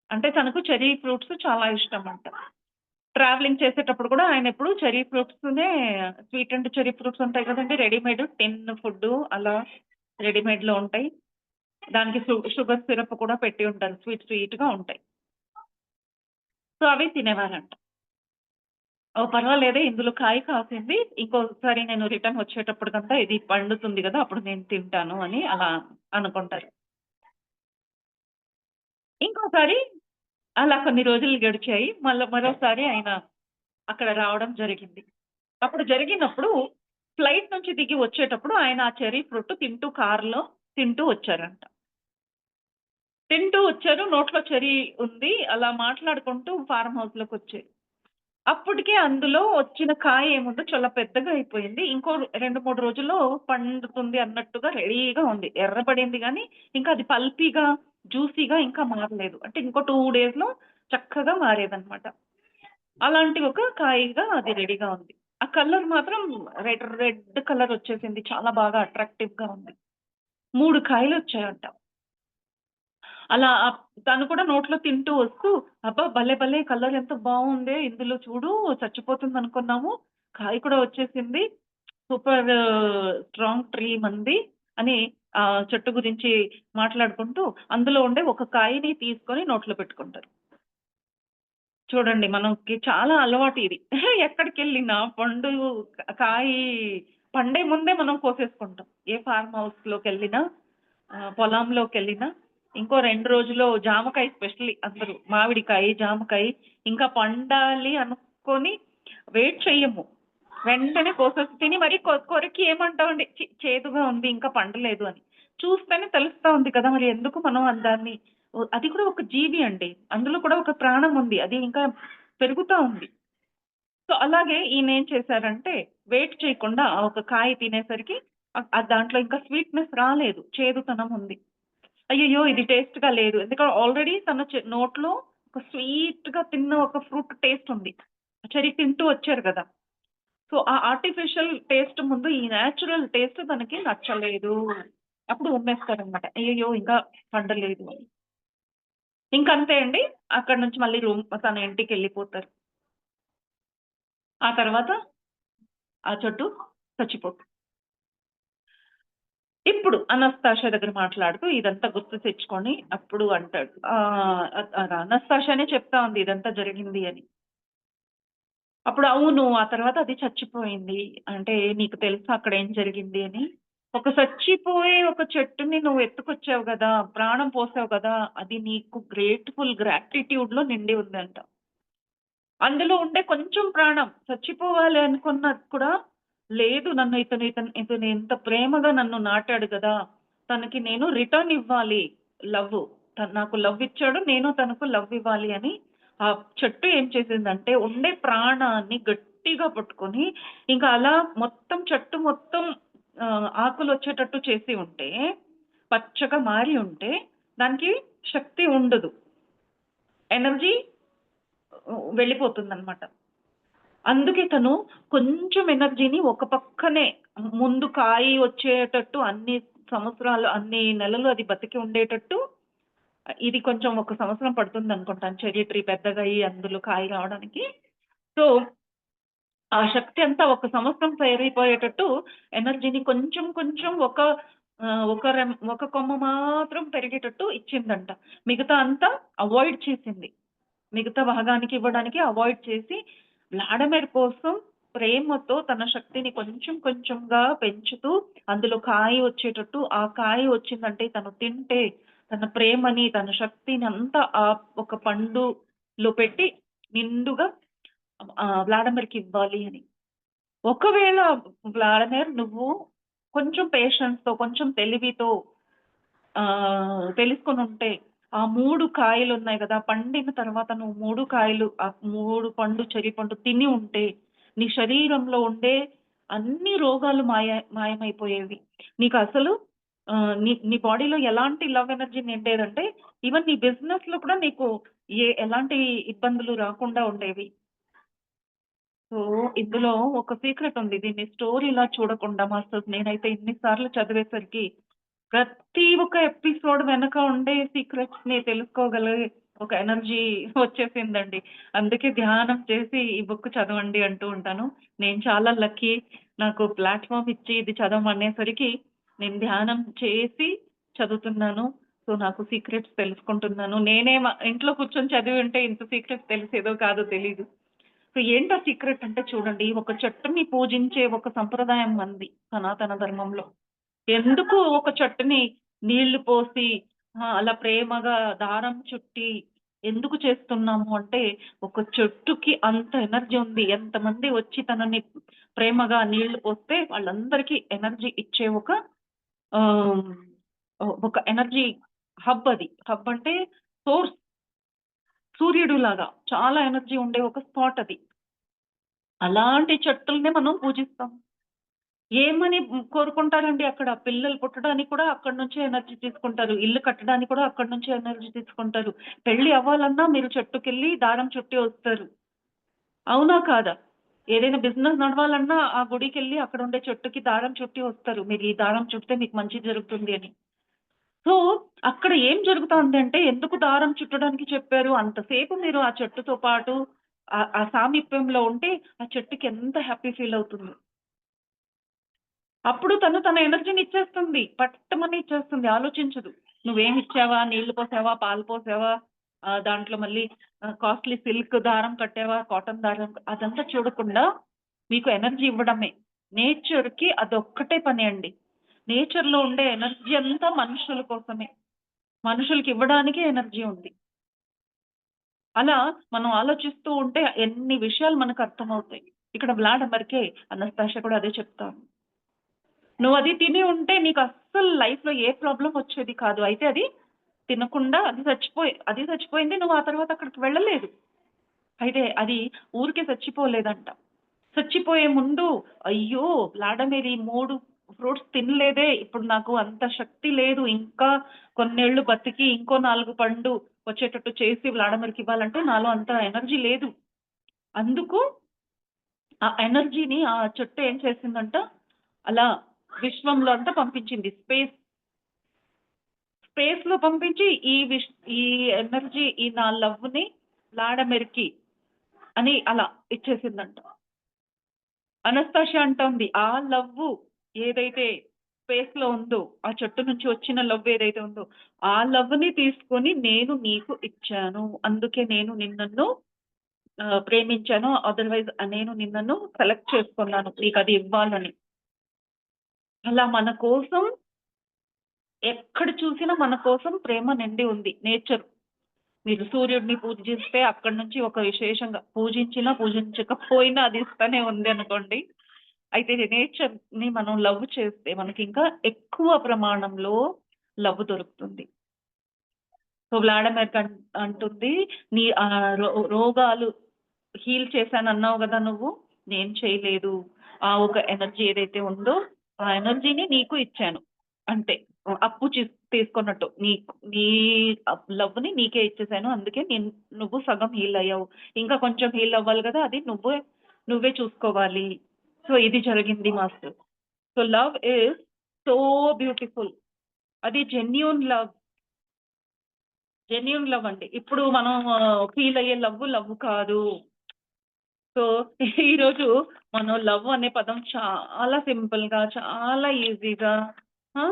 అంటే తనకు చెర్రీ ఫ్రూట్స్ చాలా ఇష్టమంట. ట్రావెలింగ్ చేసేటప్పుడు కూడా ఆయనెప్పుడు చెర్రీ ఫ్రూట్స్‌నే స్వీట్ అండ్ చెర్రీ ఫ్రూట్స్ ఉంటాయి కదండీ! రెడీమేడ్ టిన్ ఫుడ్డు అలా రెడీమేడ్‌లో ఉంటాయి. దానికి షుగర్ సిరప్ కూడా పెట్టి ఉంటారు. స్వీట్ స్వీట్‌గా ఉంటాయి. సో, అవి తినేవారంట. ఓహ్! పర్వాలేదే ఇందులో కాయ కాసింది. ఇంకోసారి నేను రిటర్న్ వచ్చేటప్పటికంతా ఇది పండుతుంది గదా! అప్పుడు నేను తింటాను అని అలా అనుకుంటారు. ఇంకోసారి అలా కొన్ని రోజులు గడిచాయి. మరోసారి ఆయన అక్కడ రావడం జరిగింది. అప్పుడు జరిగినప్పుడు ఫ్లైట్ నుంచి దిగి వచ్చేటప్పుడు ఆయన ఆ చెర్రీ ఫ్రూట్ తింటూ కార్‌లో తింటూ వచ్చారంట. తింటూ వచ్చారు. నోట్లో చెర్రీ ఉంది. అలా మాట్లాడుకుంటూ ఫార్మ్ హౌస్‌లోకొచ్చారు. అప్పటికే అందులో వచ్చిన కాయ ఏముందో చాలా పెద్దగా అయిపోయింది. ఇంకో 2, 3 రోజుల్లో పండుతుంది అన్నట్టుగా రెడీగా ఉంది. ఎర్రబడింది గానీ, ఇంకా అది పల్పీగా, జ్యూసీగా ఇంకా మారలేదు. అంటే ఇంకో 2 డేస్‌లో చక్కగా మారేదన్నమాట. అలాంటి ఒక కాయగా అది రెడీగా ఉంది. ఆ కలర్ మాత్రం రెడ్ రెడ్ కలర్ వచ్చేసింది. చాలా బాగా అట్రాక్టివ్‌గా ఉంది. 3 కాయలొచ్చాయంట. అలా తను కూడా నోట్లో తింటూ వస్తూ, "అబ్బా! భలే భలే కలర్ ఎంత బావుందే! ఇందులో చూడు చచ్చిపోతుందనుకున్నాము. కాయ కూడా వచ్చేసింది. సూపర్ స్ట్రాంగ్ ట్రీ మనది" అని చెట్టు గురించి మాట్లాడుకుంటూ, అందులో ఉండే ఒక కాయని తీసుకొని నోట్లో పెట్టుకుంటారు. చూడండి మనకి చాలా అలవాటు ఇది. ఎక్కడికెళ్ళినా పండు కాయి పండే ముందే మనం కోసేసుకుంటాం. ఏ ఫార్మ్ హౌస్‌లోకెళ్ళినా, పొలంలోకెళ్ళినా ఇంకో 2 రోజుల్లో జామకాయ స్పెషల్లీ అందరూ మామిడికాయ, జామకాయ ఇంకా పండాలి అనుకోని వెయిట్ చెయ్యము. వెంటనే కోసేసి తిని మరి కొరికి ఏమంటామండి, ఛీ! చేదుగా ఉంది ఇంకా పండలేదు అని. చూస్తేనే తెలుస్తా ఉంది కదా! మరి ఎందుకు మనం దాన్ని అది కూడా ఒక జీవి అండి. అందులో కూడా ఒక ప్రాణం ఉంది. అది ఇంకా పెరుగుతా ఉంది. సో, అలాగే ఈయనేం చేశారంటే, వెయిట్ చేయకుండా ఆ ఒక కాయ తినేసరికి దాంట్లో ఇంకా స్వీట్‌నెస్ రాలేదు. చేదుతనం ఉంది. అయ్యయ్యో! ఇది టేస్ట్‌గా లేదు. ఎందుకంటే ఆల్రెడీ తన నోట్లో ఒక స్వీట్‌గా తిన్న ఒక ఫ్రూట్ టేస్ట్ ఉంది. చెర్రీ తింటూ వచ్చారు గదా! సో, ఆ ఆర్టిఫిషియల్ టేస్ట్ ముందు ఈ నేచురల్ టేస్ట్ తనకి నచ్చలేదు. అప్పుడు ఉమ్మేస్తారనమాట. అయ్యయ్యో! ఇంకా పండలేదు అని. ఇంకంతే అండి. అక్కడి నుంచి మళ్ళీ తన ఇంటికెళ్ళిపోతారు. ఆ తర్వాత ఆ చెట్టు చచ్చిపోతుంది. ఇప్పుడు అనస్తాషియా దగ్గర మాట్లాడుతూ ఇదంతా గుర్తు తెచ్చుకొని అప్పుడు అంటాడు. అనస్తాషియానే చెప్తా ఉంది ఇదంతా జరిగింది అని. అప్పుడు అవును. ఆ తర్వాత అది చచ్చిపోయింది. అంటే నీకు తెలుసా అక్కడేం జరిగింది అని? ఒక చచ్చిపోయే ఒక చెట్టుని నువ్వు ఎత్తుకొచ్చావు గదా! ప్రాణం పోసావు గదా! అది నీకు గ్రాటిట్యూడ్‌లో నిండి ఉందంట. అందులో ఉండే కొంచెం ప్రాణం చచ్చిపోవాలి అనుకున్నది కూడా లేదు, నన్ను ఇతను ఇంత ప్రేమగా నన్ను నాటాడు గదా! తనకి నేను రిటర్న్ ఇవ్వాలి లవ్వు. తను నాకు లవ్ ఇచ్చాడు. నేను తనకు లవ్ ఇవ్వాలి అని ఆ చెట్టు ఏం చేసిందంటే ఉండే ప్రాణాన్ని గట్టిగా పట్టుకొని ఇంకా అలా మొత్తం చెట్టు మొత్తం ఆకులొచ్చేటట్టు చేసి ఉంటే, పచ్చగా మారి ఉంటే దానికి శక్తి ఉండదు. ఎనర్జీ వెళ్ళిపోతుందనమాట. అందుకే తను కొంచెం ఎనర్జీని ఒక పక్కనే ముందు కాయ వచ్చేటట్టు అన్ని సంవత్సరాలు, అన్ని నెలలు అది బతికి ఉండేటట్టు ఇది కొంచెం ఒక సంవత్సరం పడుతుందనుకుంటాను. చెర్రీ ట్రీ పెద్దగయ్యి అందులో కాయ రావడానికి. సో, ఆ శక్తి అంతా ఒక సంవత్సరం పెరిగిపోయేటట్టు ఎనర్జీని కొంచెం కొంచెం ఒక కొమ్మ మాత్రం పెరిగేటట్టు ఇచ్చిందంట. మిగతా అంతా అవాయిడ్ చేసింది. మిగతా భాగానికి ఇవ్వడానికి అవాయిడ్ చేసి, వ్లాడిమిర్ కోసం ప్రేమతో తన శక్తిని కొంచెం కొంచెంగా పెంచుతూ, అందులో కాయ వచ్చేటట్టు, ఆ కాయ వచ్చిందంటే తను తింటే, తన ప్రేమని, తన శక్తిని అంతా ఆ ఒక పండులో పెట్టి నిండుగా వ్లాడిమిర్‌కి ఇవ్వాలి అని. ఒకవేళ వ్లాడిమిర్ నువ్వు కొంచెం పేషెన్స్‌తో, కొంచెం తెలివితో తెలుసుకొనుంటే, ఆ 3 కాయలున్నాయి గదా! పండిన తర్వాత నువ్వు 3 కాయలు, ఆ 3 చెర్రీ పండు తిని ఉంటే, నీ శరీరంలో ఉండే అన్ని రోగాలు మాయమైపోయేవి. నీకసలు నీ నీ బాడీలో ఎలాంటి లవ్ ఎనర్జీ నిండేదంటే, ఈవెన్ నీ బిజినెస్‌లో కూడా నీకు ఎలాంటి ఇబ్బందులు రాకుండా ఉండేవి. సో, ఇందులో ఒక సీక్రెట్ ఉంది. దీన్ని స్టోరీలా చూడకుండా మాస్టర్స్ నేనైతే ఇన్ని సార్లు చదివేసరికి ప్రతి ఒక్క ఎపిసోడ్ వెనక ఉండే సీక్రెట్స్‌ని తెలుసుకోగలిగే ఒక ఎనర్జీ వచ్చేసిందండి. అందుకే ధ్యానం చేసి ఈ బుక్ చదవండి అంటూ ఉంటాను. నేను చాలా లక్కీ. నాకు ప్లాట్‌ఫార్మ్ ఇచ్చి ఇది చదవమనేసరికి నేను ధ్యానం చేసి చదువుతున్నాను. సో, నాకు సీక్రెట్స్ తెలుసుకుంటున్నాను. నేనే ఇంట్లో కూర్చొని చదివి ఉంటే ఇంత సీక్రెట్స్ తెలిసేదో కాదో తెలీదు. సో, ఏంటా సీక్రెట్ అంటే చూడండి, ఒక చెట్టుని పూజించే ఒక సంప్రదాయం మనది సనాతన ధర్మంలో. ఎందుకు ఒక చెట్టుని నీళ్లు పోసి అలా ప్రేమగా దారం చుట్టి ఎందుకు చేస్తున్నాము అంటే, ఒక చెట్టుకి అంత ఎనర్జీ ఉంది. ఎంతమంది వచ్చి తనని ప్రేమగా నీళ్లు పోస్తే వాళ్ళందరికీ ఎనర్జీ ఇచ్చే ఆహ్, ఒక ఎనర్జీ హబ్ అది. హబ్ అంటే సోర్స్, సూర్యుడులాగా చాలా ఎనర్జీ ఉండే ఒక స్పాట్ అది. అలాంటి చెట్టుల్నే మనం పూజిస్తాం. ఏమని కోరుకుంటారండి అక్కడ? పిల్లలు పుట్టడానికి కూడా అక్కడి నుంచే ఎనర్జీ తీసుకుంటారు. ఇల్లు కట్టడానికి కూడా అక్కడి నుంచే ఎనర్జీ తీసుకుంటారు. పెళ్లి అవ్వాలన్నా మీరు చెట్టుకెళ్ళి దారం చుట్టి వస్తారు. అవునా? కాదా? ఏదైనా బిజినెస్ నడవాలన్నా ఆ గుడికెళ్ళి అక్కడుండే చెట్టుకి దారం చుట్టి వస్తారు. మీరు ఈ దారం చుడితే మీకు మంచి జరుగుతుంది అని. సో, అక్కడ ఏం జరుగుతోంది అంటే ఎందుకు దారం చుట్టడానికి చెప్పారు? అంతసేపు మీరు ఆ చెట్టుతో పాటు ఆ సామీప్యంలో ఉంటే ఆ చెట్టుకి ఎంత హ్యాపీ ఫీల్ అవుతుంది. అప్పుడు తన ఎనర్జీని ఇచ్చేస్తుంది. పట్టుమని ఇచ్చేస్తుంది. ఆలోచించదు. నువ్వేమిచ్చావా? నీళ్లు పోసావా? పాలు పోసావా? దాంట్లో మళ్ళీ కాస్ట్‌లీ సిల్క్ దారం కట్టావా? కాటన్ దారం అదంతా చూడకుండా మీకు ఎనర్జీ ఇవ్వడమే. నేచర్‌కి అదొక్కటే పని అండి. నేచర్‌లో ఉండే ఎనర్జీ అంతా మనుషుల కోసమే. మనుషులకి ఇవ్వడానికే ఎనర్జీ ఉంది. అలా మనం ఆలోచిస్తూ ఉంటే ఎన్ని విషయాలు మనకు అర్థమవుతాయి. ఇక్కడ వ్లాడిమిర్‌కే అనస్తాషియా కూడా అదే చెప్తాను. నువ్వది తిని ఉంటే నీకస్సలు లైఫ్‌లో ఏ ప్రాబ్లమ్ వచ్చేది కాదు. అయితే అది తినకుండా అది చచ్చిపోయింది. నువ్వు ఆ తర్వాత అక్కడికి వెళ్ళలేదు. అయితే అది ఊరికే చచ్చిపోలేదంట. చచ్చిపోయే ముందు అయ్యో! వ్లాడిమిర్ ఈ 3 ఫ్రూట్స్ తినలేదే. ఇప్పుడు నాకు అంత శక్తి లేదు. ఇంకా కొన్నేళ్ళు బతికి ఇంకో 4 పండు వచ్చేటట్టు చేసి వ్లాడిమిర్‌కి ఇవ్వాలంటే నాలో అంత ఎనర్జీ లేదు. అందుకు ఆ ఎనర్జీని ఆ చెట్టు ఏం చేసిందంట, అలా విశ్వంలో అంతా పంపించింది. స్పేస్‌లో పంపించి ఈ ఎనర్జీ ఈ నా లవ్‌ని లాడమెరికి అని అలా ఇచ్చేసిందంట. అనస్తాషియా అంటోంది ఆ లవ్వు ఏదైతే స్పేస్‌లో ఉందో, ఆ చెట్టు నుంచి వచ్చిన లవ్ ఏదైతే ఉందో, ఆ లవ్‌ని తీసుకొని నేను నీకు ఇచ్చాను. అందుకే నేను నిన్నను ప్రేమించాను. అదర్‌వైజ్ నేను నిన్నను సెలెక్ట్ చేసుకున్నాను నీకది ఇవ్వాలని. అలా మన కోసం ఎక్కడ చూసినా మన కోసం ప్రేమ నిండి ఉంది. నేచర్. మీరు సూర్యుడిని పూజిస్తే అక్కడి నుంచి ఒక విశేషంగా పూజించినా, పూజించకపోయినా అది ఇస్తానే ఉంది అనుకోండి. అయితే నేచర్‌ని మనం లవ్ చేస్తే మనకింకా ఎక్కువ ప్రమాణంలో లవ్ దొరుకుతుంది. సో, వ్లాడిమిర్ అంటుంది నీ రోగాలు హీల్ చేశానన్నావు గదా నువ్వు. నేను చేయలేదు. ఆ ఒక ఎనర్జీ ఏదైతే ఉందో, ఆ ఎనర్జీని నీకు ఇచ్చాను. అంతే. అప్పు తీసుకున్నట్టు. నీ లవ్‌ని నీకే ఇచ్చేసాను. అందుకే నువ్వు సగం హీల్ అయ్యావు. ఇంకా కొంచెం హీల్ అవ్వాలి గదా! అది నువ్వే చూసుకోవాలి. సో, ఇది జరిగింది master. So, love is so beautiful. అది జెన్యూన్ లవ్ అండి. ఇప్పుడు మనం ఫీల్ అయ్యే లవ్ కాదు. సో, ఈరోజు మనం లవ్ అనే పదం చాలా సింపుల్‌గా, చాలా ఈజీగా ఆ!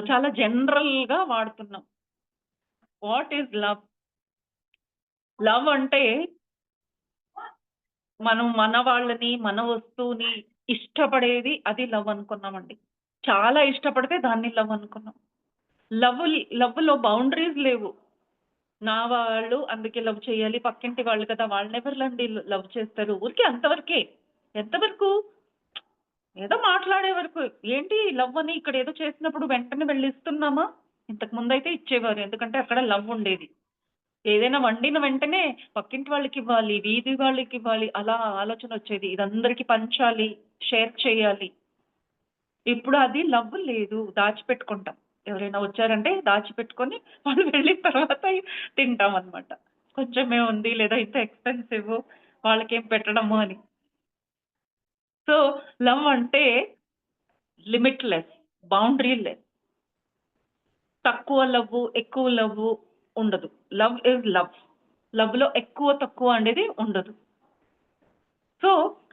చాలా జనరల్‌గా వాడుతున్నాం. What is love? లవ్ అంటే మనం మన వాళ్ళని, మన వస్తువుని ఇష్టపడేది అది లవ్ అనుకున్నామండి. చాలా ఇష్టపడితే దాన్ని లవ్ అనుకున్నాం. లవ్ లవ్‌లో బౌండరీస్ లేవు. నా వాళ్ళు అందుకే లవ్ చేయాలి. పక్కింటి వాళ్ళు కదా! వాళ్ళనెవరులండి లవ్ చేస్తారు. ఊరికే అంతవరకే. ఎంతవరకు? ఏదో మాట్లాడే వరకు. ఏంటి లవ్ అని ఇక్కడేదో చేసినప్పుడు వెంటనే వెళ్లి ఇస్తున్నామా? ఇంతకుముందయితే ఇచ్చేవారు. ఎందుకంటే అక్కడ లవ్ ఉండేది. ఏదైనా వండిన వెంటనే పక్కింటి వాళ్ళకివ్వాలి, వీధి వాళ్ళకివ్వాలి అలా ఆలోచనొచ్చేది. ఇది అందరికి పంచాలి, షేర్ చేయాలి. ఇప్పుడు అది లవ్ లేదు. దాచిపెట్టుకుంటాం. ఎవరైనా వచ్చారంటే దాచిపెట్టుకొని వాళ్ళు వెళ్ళిన తర్వాత తింటామనమాట. కొంచెమే ఉంది లేదా ఇంత ఎక్స్‌పెన్సివ్ వాళ్ళకేం పెట్టడము అని. సో, లవ్ అంటే లిమిట్‌లెస్, బౌండరీలెస్. తక్కువ లవ్వు, ఎక్కువ లవ్వు ఉండదు. Love is love. లవ్‌లో ఎక్కువ, తక్కువ అనేది ఉండదు. సో,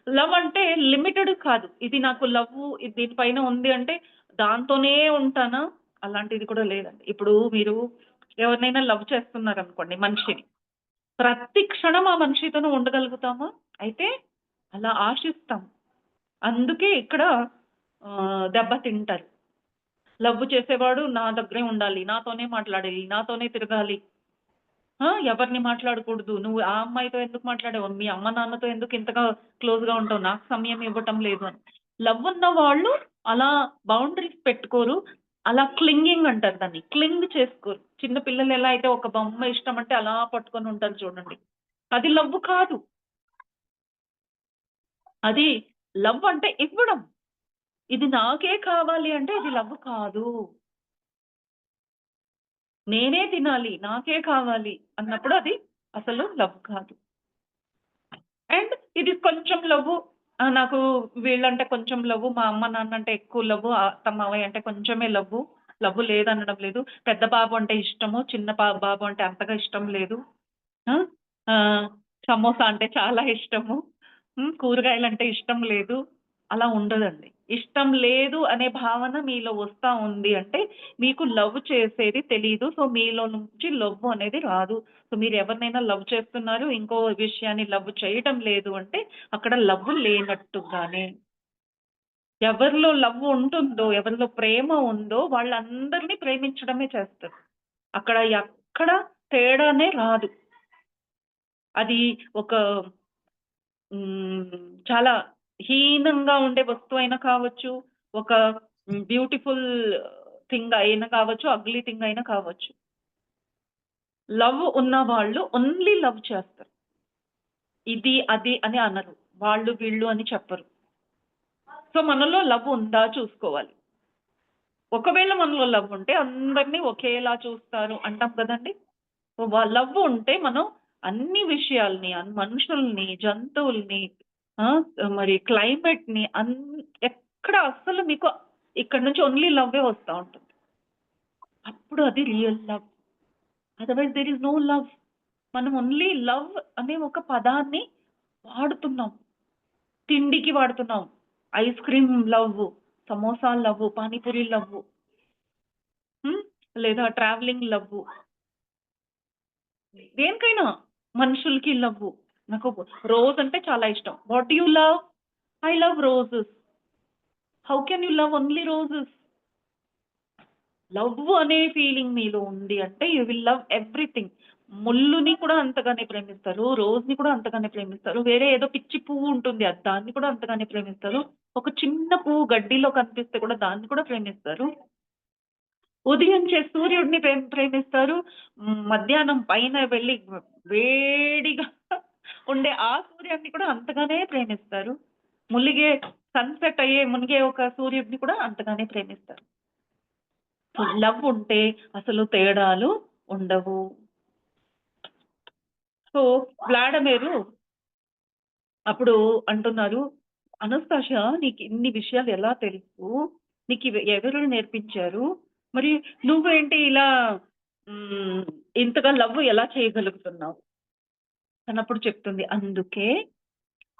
లవ్ అంటే లిమిటెడ్ కాదు. ఇది నాకు లవ్వు దీని పైన ఉంది అంటే దాంతోనే ఉంటానా? అలాంటిది కూడా లేదండి. ఇప్పుడు మీరు ఎవరినైనా లవ్ చేస్తున్నారనుకోండి మనిషిని. ప్రతి క్షణం ఆ మనిషితోనే ఉండగలుగుతామా? అయితే అలా ఆశిస్తాం. అందుకే ఇక్కడ దెబ్బతింటారు. లవ్ చేసేవాడు నా దగ్గరే ఉండాలి. నాతోనే మాట్లాడాలి. నాతోనే తిరగాలి. ఎవరిని మాట్లాడకూడదు. నువ్వు ఆ అమ్మాయితో ఎందుకు మాట్లాడావు? మీ అమ్మ, నాన్నతో ఎందుకు ఇంతగా క్లోజ్‌గా ఉంటావు? నాకు సమయం ఇవ్వటం లేదు అని. లవ్ ఉన్న వాళ్ళు అలా బౌండరీస్ పెట్టుకోరు. అలా క్లింగింగ్ అంటారు దాన్ని. క్లింగ్ చేసుకోరు. చిన్న పిల్లలు ఎలా అయితే ఒక బొమ్మ ఇష్టమంటే అలా పట్టుకొని ఉంటారు చూడండి. అది లవ్ కాదు. అది లవ్ అంటే ఇవ్వడం. ఇది నాకే కావాలి అంటే అది లవ్ కాదు. నేనే తినాలి, నాకే కావాలి అన్నప్పుడు అది అసలు లవ్ కాదు. అండ్ ఇది కొంచెం లవ్వు. నాకు వీళ్ళంటే కొంచెం లవ్వు. మా అమ్మ, నాన్న అంటే ఎక్కువ లవ్వు. అత్త, మావయ్య అంటే కొంచెమే లవ్వు. లవ్వు లేదనడం లేదు. పెద్ద బాబు అంటే ఇష్టము. చిన్న బాబు అంటే అంతగా ఇష్టం లేదు. ఆ! సమోసా అంటే చాలా ఇష్టము. కూరగాయలంటే ఇష్టం లేదు. అలా ఉండదండి. ఇష్టం లేదు అనే భావన మీలో వస్తా ఉంది అంటే, మీకు లవ్ చేసేది తెలీదు. సో, మీలో నుంచి లవ్ అనేది రాదు. సో, మీరు ఎవరినైనా లవ్ చేస్తున్నారు, ఇంకో విషయాన్ని లవ్ చేయటం లేదు అంటే, అక్కడ లవ్ లేనట్టుగానే. ఎవరిలో లవ్ ఉంటుందో, ఎవరిలో ప్రేమ ఉందో వాళ్ళందరిని ప్రేమించడమే చేస్తారు. అక్కడ ఎక్కడ తేడానే రాదు. అది ఒక చాలా హీనంగా ఉండే వస్తువైనా కావచ్చు. ఒక బ్యూటిఫుల్ థింగ్ అయినా కావచ్చు. అగ్లీ థింగ్ అయినా కావచ్చు. లవ్ ఉన్నవాళ్ళు ఓన్లీ లవ్ చేస్తారు. ఇది, అది అని అనరు. వాళ్ళు, వీళ్ళు అని చెప్పరు. సో, మనలో లవ్ ఉందా చూసుకోవాలి. ఒకవేళ మనలో లవ్ ఉంటే అందరిని ఒకేలా చూస్తారు అంటాం కదండీ! సో, లవ్ ఉంటే మనం అన్ని విషయాల్ని, మనుషుల్ని, జంతువుల్ని మరి క్లైమేట్‌ని ఎక్కడ అస్సలు మీకు ఇక్కడి నుంచి ఓన్లీ లవ్వే వస్తా ఉంటుంది. అప్పుడు అది real love. Otherwise there is no love. మనం ఓన్లీ లవ్ అనే ఒక పదాన్ని వాడుతున్నాం. తిండికి వాడుతున్నాం. Ice cream love, samosa love, panipuri love. లేదా ట్రావెలింగ్ లవ్వు. దేనికైనా మనుషులకి లవ్వు. నాకు రోజ్ అంటే చాలా ఇష్టం. What do you love? I love roses. How can you love only roses? Love అనే ఫీలింగ్ మీలో ఉంది అంటే యూ విల్ లవ్ ఎవ్రీథింగ్. ముల్లుని కూడా అంతగానే ప్రేమిస్తారు. రోజ్‌ని కూడా అంతగానే ప్రేమిస్తారు. వేరే ఏదో పిచ్చి పువ్వు ఉంటుంది. దాన్ని కూడా అంతగానే ప్రేమిస్తారు. ఒక చిన్న పువ్వు గడ్డిలో కనిపిస్తే కూడా దాన్ని కూడా ప్రేమిస్తారు. ఉదయించే సూర్యుడిని ప్రేమిస్తారు. మధ్యాహ్నం పైన వెళ్ళి వేడిగా ఉండే ఆ సూర్యుడిని కూడా అంతగానే ప్రేమిస్తారు. సన్‌సెట్ అయ్యే మునిగే ఒక సూర్యుడిని కూడా అంతగానే ప్రేమిస్తారు. లవ్ ఉంటే అసలు తేడాలు ఉండవు. సో, వ్లాడమిరు అప్పుడు అంటున్నారు, "అనస్తాషియా నీకు ఇన్ని విషయాలు ఎలా తెలుసు? నీకివి ఎవరు నేర్పించారు? మరి నువ్వేంటి ఇలా హ్మ్, ఇంతగా లవ్ ఎలా చేయగలుగుతున్నావు?" తనప్పుడు చెప్తుంది, "అందుకే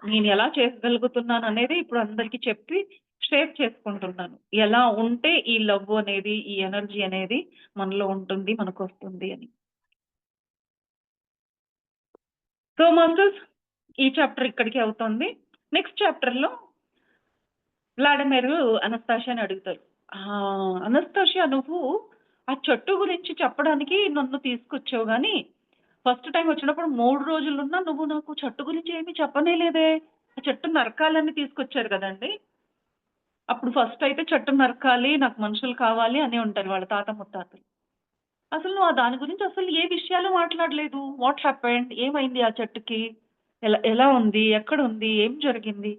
నేను ఎలా చేయగలుగుతున్నాననేది ఇప్పుడు అందరికి చెప్పి షేర్ చేసుకుంటున్నాను. ఎలా ఉంటే ఈ లవ్ అనేది, ఈ ఎనర్జీ అనేది మనలో ఉంటుంది, మనకొస్తుంది అని." సో, మాస్టర్స్ ఈ చాప్టర్ ఇక్కడికి అవుతుంది. నెక్స్ట్ చాప్టర్‌లో వ్లాడిమిర్ అనస్తాషియాని అడుగుతారు. అనస్తాషియా నువ్వు ఆ చెట్టు గురించి చెప్పడానికి నన్ను తీసుకొచ్చావు గానీ, ఫస్ట్ టైమ్ వచ్చినప్పుడు 3 రోజులున్నా నువ్వు నాకు చెట్టు గురించి ఏమి చెప్పనే లేదే! ఆ చెట్టు నరకాలని తీసుకొచ్చారు గదండీ! అప్పుడు ఫస్ట్ అయితే చెట్టు నరకాలి, నాకు మనుషులు కావాలి అనే ఉంటారు వాళ్ళ తాత ముత్తాతలు. అసలు నువ్వు దాని గురించి అసలు ఏ విషయాలు మాట్లాడలేదు. What happened? ఏమైంది ఆ చెట్టుకి? ఎలా ఎలా ఉంది? ఎక్కడుంది? ఏం జరిగింది?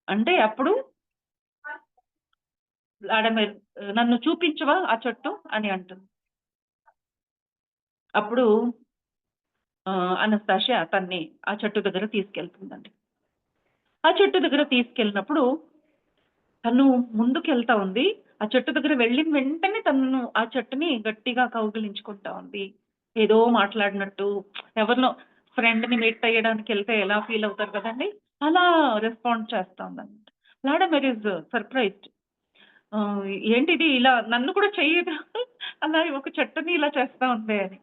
అంటే అప్పుడు వ్లాడిమిర్ "నన్ను చూపించవా ఆ చెట్టు" అని అంటుంది. అప్పుడు అనస్తాషియా తన్ని ఆ చెట్టు దగ్గర తీసుకెళ్తుందండి. ఆ చెట్టు దగ్గర తీసుకెళ్ళినప్పుడు తను ముందుకెళ్తా ఉంది. ఆ చెట్టు దగ్గర వెళ్ళిన వెంటనే తను ఆ చెట్టుని గట్టిగా కౌగిలించుకుంటా ఉంది. ఏదో మాట్లాడినట్టు ఎవరినో ఫ్రెండ్‌ని మీట్ అయ్యడానికెళ్తే ఎలా ఫీల్ అవుతారు కదండీ! అలా రెస్పాండ్ చేస్తా ఉందన్నమాట. Vladimir is surprised. ఆహ్, ఏంటిది ఇలా నన్ను కూడా చెయ్యగా అలా ఒక చెట్టుని ఇలా చేస్తా ఉందే అని.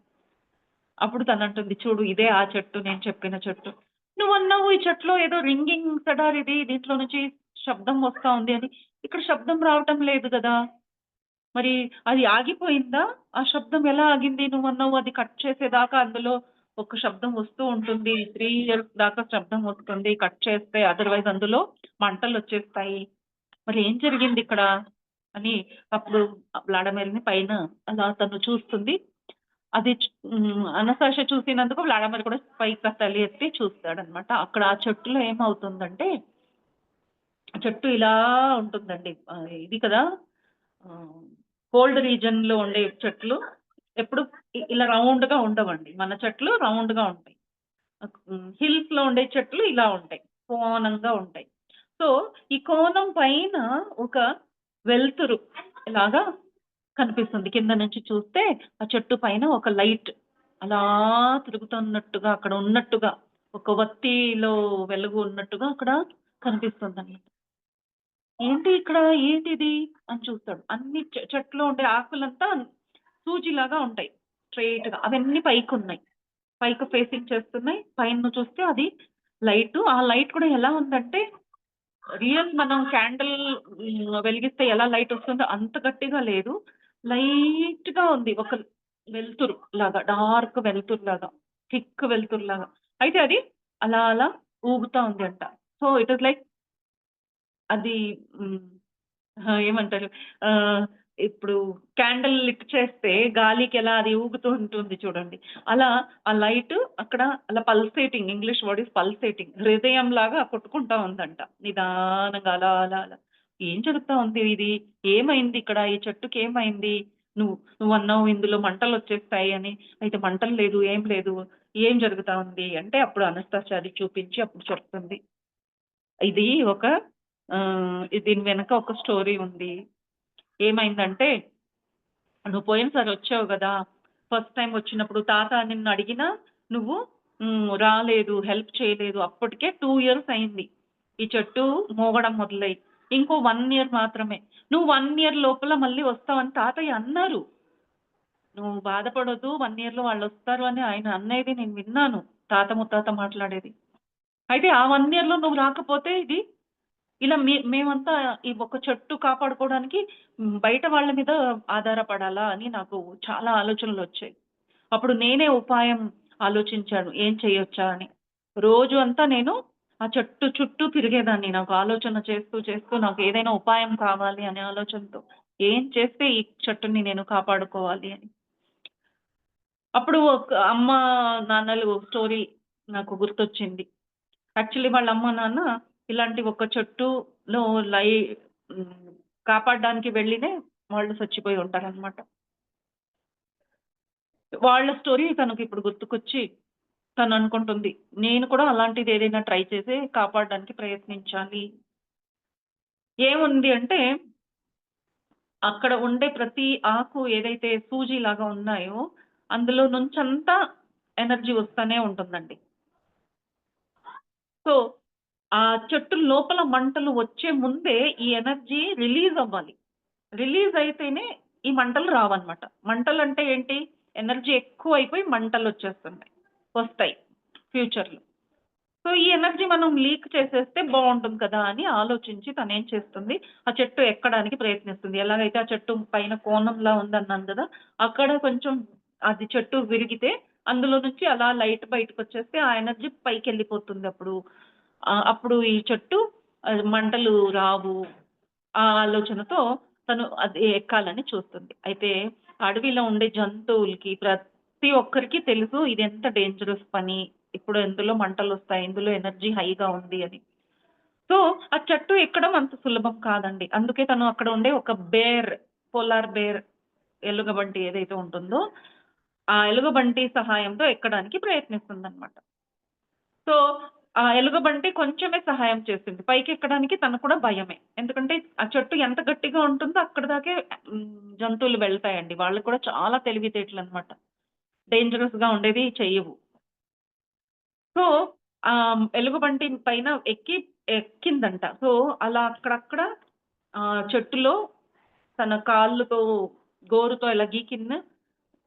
అప్పుడు తనంటుంది, "చూడు ఇదే ఆ చెట్టు నేను చెప్పిన చెట్టు. నువ్వన్నావు ఈ చెట్టులో ఏదో రింగింగ్ సెడార్ ఇది. దీంట్లో నుంచి శబ్దం వస్తా ఉంది" అని. ఇక్కడ శబ్దం రావటం లేదు గదా! మరి అది ఆగిపోయిందా? ఆ శబ్దం ఎలా ఆగింది? నువ్వన్నావు అది కట్ చేసేదాకా అందులో ఒక శబ్దం వస్తూ ఉంటుంది. 3 ఇయర్స్ దాకా శబ్దం వస్తుంది. కట్ చేస్తే అదర్‌వైజ్ అందులో మంటలొచ్చేస్తాయి. మరి ఏం జరిగిందిక్కడ? అని అప్పుడు వ్లాడిమిర్‌ని పైన అలా తను చూస్తుంది. అనస్తాషియా చూసినందుకు వ్లాడిమిర్ కూడా పైకి తల ఎత్తి చూస్తాడనమాట. అక్కడ ఆ చెట్టులో ఏమవుతుందంటే, ఆ చెట్టు ఇలా ఉంటుందండి. ఇది కదా! ఆహ్, కోల్డ్ రీజియన్‌లో ఉండే చెట్లు ఎప్పుడు ఇలా రౌండ్‌గా ఉండవండి. మన చెట్లు రౌండ్‌గా ఉంటాయి. హిల్స్‌లో ఉండే చెట్లు ఇలా ఉంటాయి. కోణంగా ఉంటాయి. సో, ఈ కోణం పైన ఒక వెలుతురు లాగా కనిపిస్తుంది. కింద నుంచి చూస్తే ఆ చెట్టు పైన ఒక లైట్ అలా తిరుగుతున్నట్టుగా అక్కడ ఉన్నట్టుగా ఒక వత్తిలో వెలుగు ఉన్నట్టుగా అక్కడ కనిపిస్తుందన్నమాట. ఏంటి ఇక్కడ? ఏంటిది? అని చూస్తాడు. అన్ని చెట్లో ఉండే ఆకులంతా సూజిలాగా ఉంటాయి. స్ట్రెయిట్‌గా. అవన్నీ పైకున్నాయి. పైకి ఫేసింగ్ చేస్తున్నాయి. పైన చూస్తే అది లైటు. ఆ లైట్ కూడా ఎలా ఉందంటే, రియల్ మనం క్యాండిల్ వెలిగిస్తే ఎలా లైట్ వస్తుందో అంత గట్టిగా లేదు. లైట్‌గా ఉంది. ఒక వెలుతురు లాగా, డార్క్ వెలుతురులాగా, థిక్ వెలుతురులాగా. అయితే అది అలా అలా ఊగుతా ఉంది అంట. సో, ఇట్ ఈస్ లైక్ అది హ్మ్. ఏమంటారు? ఆహ్, ఇప్పుడు క్యాండిల్ లిట్ చేస్తే గాలికెలా అది ఊగుతూ ఉంటుంది చూడండి. అలా ఆ లైటు అక్కడ అలా pulsating English word is pulsating హృదయంలాగా కొట్టుకుంటా ఉందంట. నిదానంగా అలా అలా అలా. ఏం జరుగుతా ఉంది ఇది? ఏమైంది ఇక్కడ? ఈ చెట్టుకేమైంది? నువ్వన్నావు ఇందులో మంటలొచ్చేస్తాయి అని. అయితే మంటలు లేదు, ఏం లేదు. ఏం జరుగుతా ఉంది? అంటే అప్పుడు అనస్తాషియా అది చూపించి అప్పుడు చెప్తుంది. ఇది ఒక దీని వెనక ఒక స్టోరీ ఉంది. ఏమైందంటే నువ్వు పోయినసారి వచ్చావు గదా! ఫస్ట్ టైమ్ వచ్చినప్పుడు తాత నిన్ను అడిగినా నువ్వు రాలేదు, హెల్ప్ చేయలేదు. అప్పటికే 2 ఇయర్స్ అయింది. ఈ చెట్టు మోగడం మొదలై. ఇంకో 1 ఇయర్ మాత్రమే. నువ్వు 1 ఇయర్ లోపల మళ్ళీ వస్తావని తాతయ్య అన్నారు. నువ్వు బాధపడొద్దు 1 ఇయర్‌లో వాళ్ళొస్తారు అని ఆయన అనేది నేను విన్నాను. తాత ముత్తాత మాట్లాడేది. అయితే ఆ 1 ఇయర్‌లో నువ్వు రాకపోతే ఇది ఇలా మేమంతా ఈ ఒక చెట్టు కాపాడుకోవడానికి బయట వాళ్ళ మీద ఆధారపడాలా అని నాకు చాలా ఆలోచనలొచ్చాయి. అప్పుడు నేనే ఉపాయం ఆలోచించాను. ఏం చేయొచ్చా అని. రోజు అంతా నేను ఆ చెట్టు చుట్టూ తిరిగేదాన్ని. నాకు ఆలోచన చేస్తూ, చేస్తూ నాకు ఏదైనా ఉపాయం కావాలి అనే ఆలోచనతో. ఏం చేస్తే ఈ చెట్టుని నేను కాపాడుకోవాలి అని. అప్పుడు ఒక అమ్మ, నాన్నలు స్టోరీ నాకు గుర్తొచ్చింది. యాక్చువల్లీ వాళ్ళ అమ్మ, నాన్న ఇలాంటి ఒక చెట్టులో లై హ్మ్. కాపాడడానికి వెళ్ళినే వాళ్ళు చచ్చిపోయి ఉంటారనమాట. వాళ్ళ స్టోరీ తనకిప్పుడు గుర్తుకొచ్చి తననుకుంటుంది. నేను కూడా అలాంటిదేదైనా ట్రై చేసి కాపాడడానికి ప్రయత్నించాలి. ఏముంది అంటే, అక్కడ ఉండే ప్రతి ఆకు ఏదైతే సూజిలాగా ఉన్నాయో, అందులో నుంచంతా ఎనర్జీ వస్తానే ఉంటుందండి. సో, ఆ చెట్టు లోపల మంటలు వచ్చే ముందే ఈ ఎనర్జీ రిలీజ్ అవ్వాలి. రిలీజ్ అయితేనే ఈ మంటలు రావన్నమాట. మంటలంటే ఏంటి? ఎనర్జీ ఎక్కువైపోయి మంటలొచ్చేస్తున్నాయి. వస్తాయి ఫ్యూచర్‌లో. సో, ఈ ఎనర్జీ మనం లీక్ చేసేస్తే బావుంటుంది కదా! అని ఆలోచించి తనేం చేస్తుంది, ఆ చెట్టు ఎక్కడానికి ప్రయత్నిస్తుంది. ఎలాగైతే ఆ చెట్టు పైన కోణంలా ఉందన్నాను గదా! అక్కడ కొంచెం అది చెట్టు విరిగితే అందులో నుంచి అలా లైట్ బయటకొచ్చేస్తే ఆ ఎనర్జీ పైకెళ్ళిపోతుందప్పుడు. అప్పుడు ఈ చెట్టు మంటలు రావు. ఆ ఆలోచనతో తను అది ఎక్కాలని చూస్తుంది. అయితే అడవిలో ఉండే జంతువులకి ప్రతి ఒక్కరికి తెలుసు ఇదెంత డేంజరస్ పని. ఇప్పుడు ఇందులో మంటలొస్తాయి. ఇందులో ఎనర్జీ హైగా ఉంది అని. సో, ఆ చెట్టు ఎక్కడం అంత సులభం కాదండి. అందుకే తను అక్కడ ఉండే ఒక పోలార్ బేర్ ఎలుగుబంటి ఏదైతే ఉంటుందో, ఆ ఎలుగుబంటి సహాయంతో ఎక్కడానికి ప్రయత్నిస్తుందనమాట. సో, ఆ ఎలుగుబంటి కొంచెమే సహాయం చేసింది. పైకెక్కడానికి తనకు కూడా భయమే. ఎందుకంటే ఆ చెట్టు ఎంత గట్టిగా ఉంటుందో అక్కడి దాకే హ్మ్, జంతువులు వెళ్తాయండి. వాళ్ళకి కూడా చాలా తెలివితేటలనమాట. డేంజరస్‌గా ఉండేది చెయ్యవు. సో, ఎలుగుబంటి పైన ఎక్కిందంట. సో, అలా అక్కడక్కడ చెట్టులో తన కాళ్ళతో, గోరుతో ఇలా గీకిన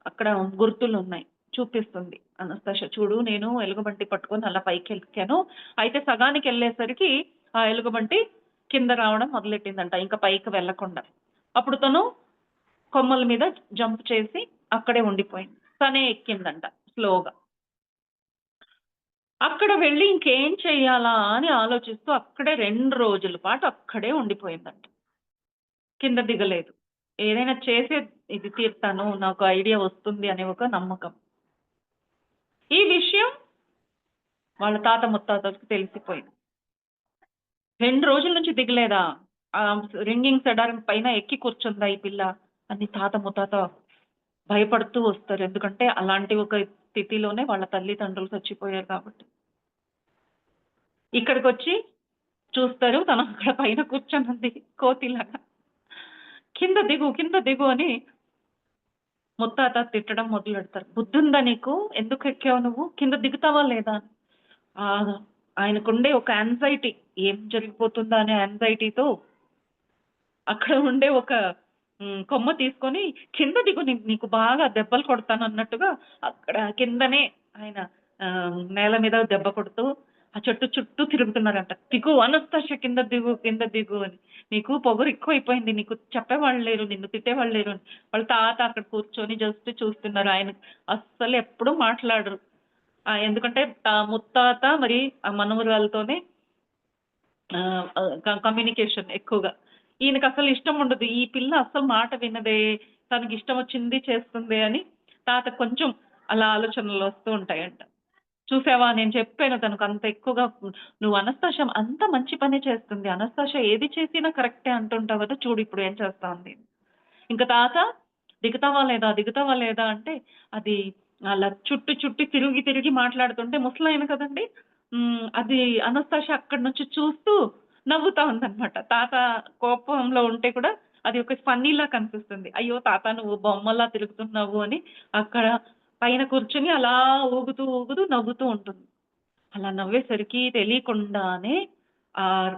అక్కడ గుర్తులున్నాయి. చూపిస్తుంది. అనస్తాషియా చూడు నేను ఎలుగుబంటి పట్టుకొని అలా పైకెక్కాను. అయితే సగానికెళ్ళేసరికి ఆ ఎలుగుబంటి కింద రావడం మొదలెట్టిందంట. ఇంక పైకి వెళ్ళకుండా. అప్పుడు తను కొమ్మల మీద జంప్ చేసి అక్కడే ఉండిపోయింది. తనే ఎక్కిందంట స్లోగా. అక్కడ వెళ్లి ఇంకేం చెయ్యాలా అని ఆలోచిస్తూ అక్కడే 2 రోజుల పాటు అక్కడే ఉండిపోయిందంట. కింద దిగలేదు. ఏదైనా చేసే ఇది తీరుతాను. నాకు ఐడియా వస్తుంది అనే ఒక నమ్మకం. ఈ విషయం వాళ్ళ తాత ముత్తాతలకి తెలిసిపోయింది. 2 రోజుల నుంచి దిగలేదా? రింగింగ్ సెడారం పైన ఎక్కి కూర్చుందా ఈ పిల్ల అని తాత ముత్తాత భయపడుతూ వస్తారు. ఎందుకంటే అలాంటి ఒక స్థితిలోనే వాళ్ళ తల్లిదండ్రులు చచ్చిపోయారు కాబట్టి. ఇక్కడికొచ్చి చూస్తారు తను అక్కడ పైన కూర్చొనుంది కోతిలాగా. కింద దిగు, కింద దిగు అని ముత్తాత తిట్టడం మొదలెడతారు. "బుద్ధుందా నీకు? ఎందుకెక్కావు నువ్వు? కింద దిగుతావా లేదా?" అని. ఆహ్, ఆయనకుండే ఒక యాంగ్జైటీ ఏం జరిగిపోతుందా అనే యాంగ్జైటీతో అక్కడ ఉండే ఒక కొమ్మ తీసుకొని కింద దిగు నీకు బాగా దెబ్బలు కొడతానన్నట్టుగా అక్కడ కిందనే ఆయన నేల మీద దెబ్బ కొడుతూ ఆ చెట్టు చుట్టూ తిరుగుతున్నారంట. "దిగు అనస్తాషియా కింద దిగు, కింద దిగు" అని. "నీకు పొగరు ఎక్కువైపోయింది. నీకు చెప్పేవాళ్ళు లేరు. నిన్ను తిట్టేవాళ్ళు లేరు" అని. వాళ్ళ తాత అక్కడ కూర్చొని జస్ట్ చూస్తున్నారు. ఆయన అస్సలు ఎప్పుడు మాట్లాడరు. ఎందుకంటే ముత్తాత మరి ఆ మనవరాలతోనే కమ్యూనికేషన్ ఎక్కువగా. ఈయనకసలు ఇష్టం ఉండదు. ఈ పిల్ల అస్సలు మాట వినదే, తనకిష్టం వచ్చింది చేస్తుందే అని తాతకు కొంచెం అలా ఆలోచనలొస్తూ ఉంటాయంట. చూసావా నేను చెప్పాను తనకంత ఎక్కువగా నువ్వు అనస్తాషియా అంత మంచి పనే చేస్తుంది. అనస్తాషియా ఏది చేసినా కరెక్టే అంటుంటావు కదా! చూడు ఇప్పుడు ఏం చేస్తా ఉంది. ఇంక తాత దిగుతావా లేదా? దిగుతావా లేదా? అంటే అది అలా చుట్టి చుట్టి తిరిగి తిరిగి మాట్లాడుతుంటే ముసలాయన కదండీ! అది అనస్తాషియా అక్కడి నుంచి చూస్తూ నవ్వుతా ఉందనమాట. తాత కోపంలో ఉంటే కూడా అది ఒక ఫన్నీలా కనిపిస్తుంది. అయ్యో తాత నువ్వు బొమ్మలా తిరుగుతున్నావు అని అక్కడ పైన కూర్చొని అలా ఊగుతూ, ఊగుతూ నవ్వుతూ ఉంటుంది. అలా నవ్వేసరికి తెలియకుండానే ఆహ్,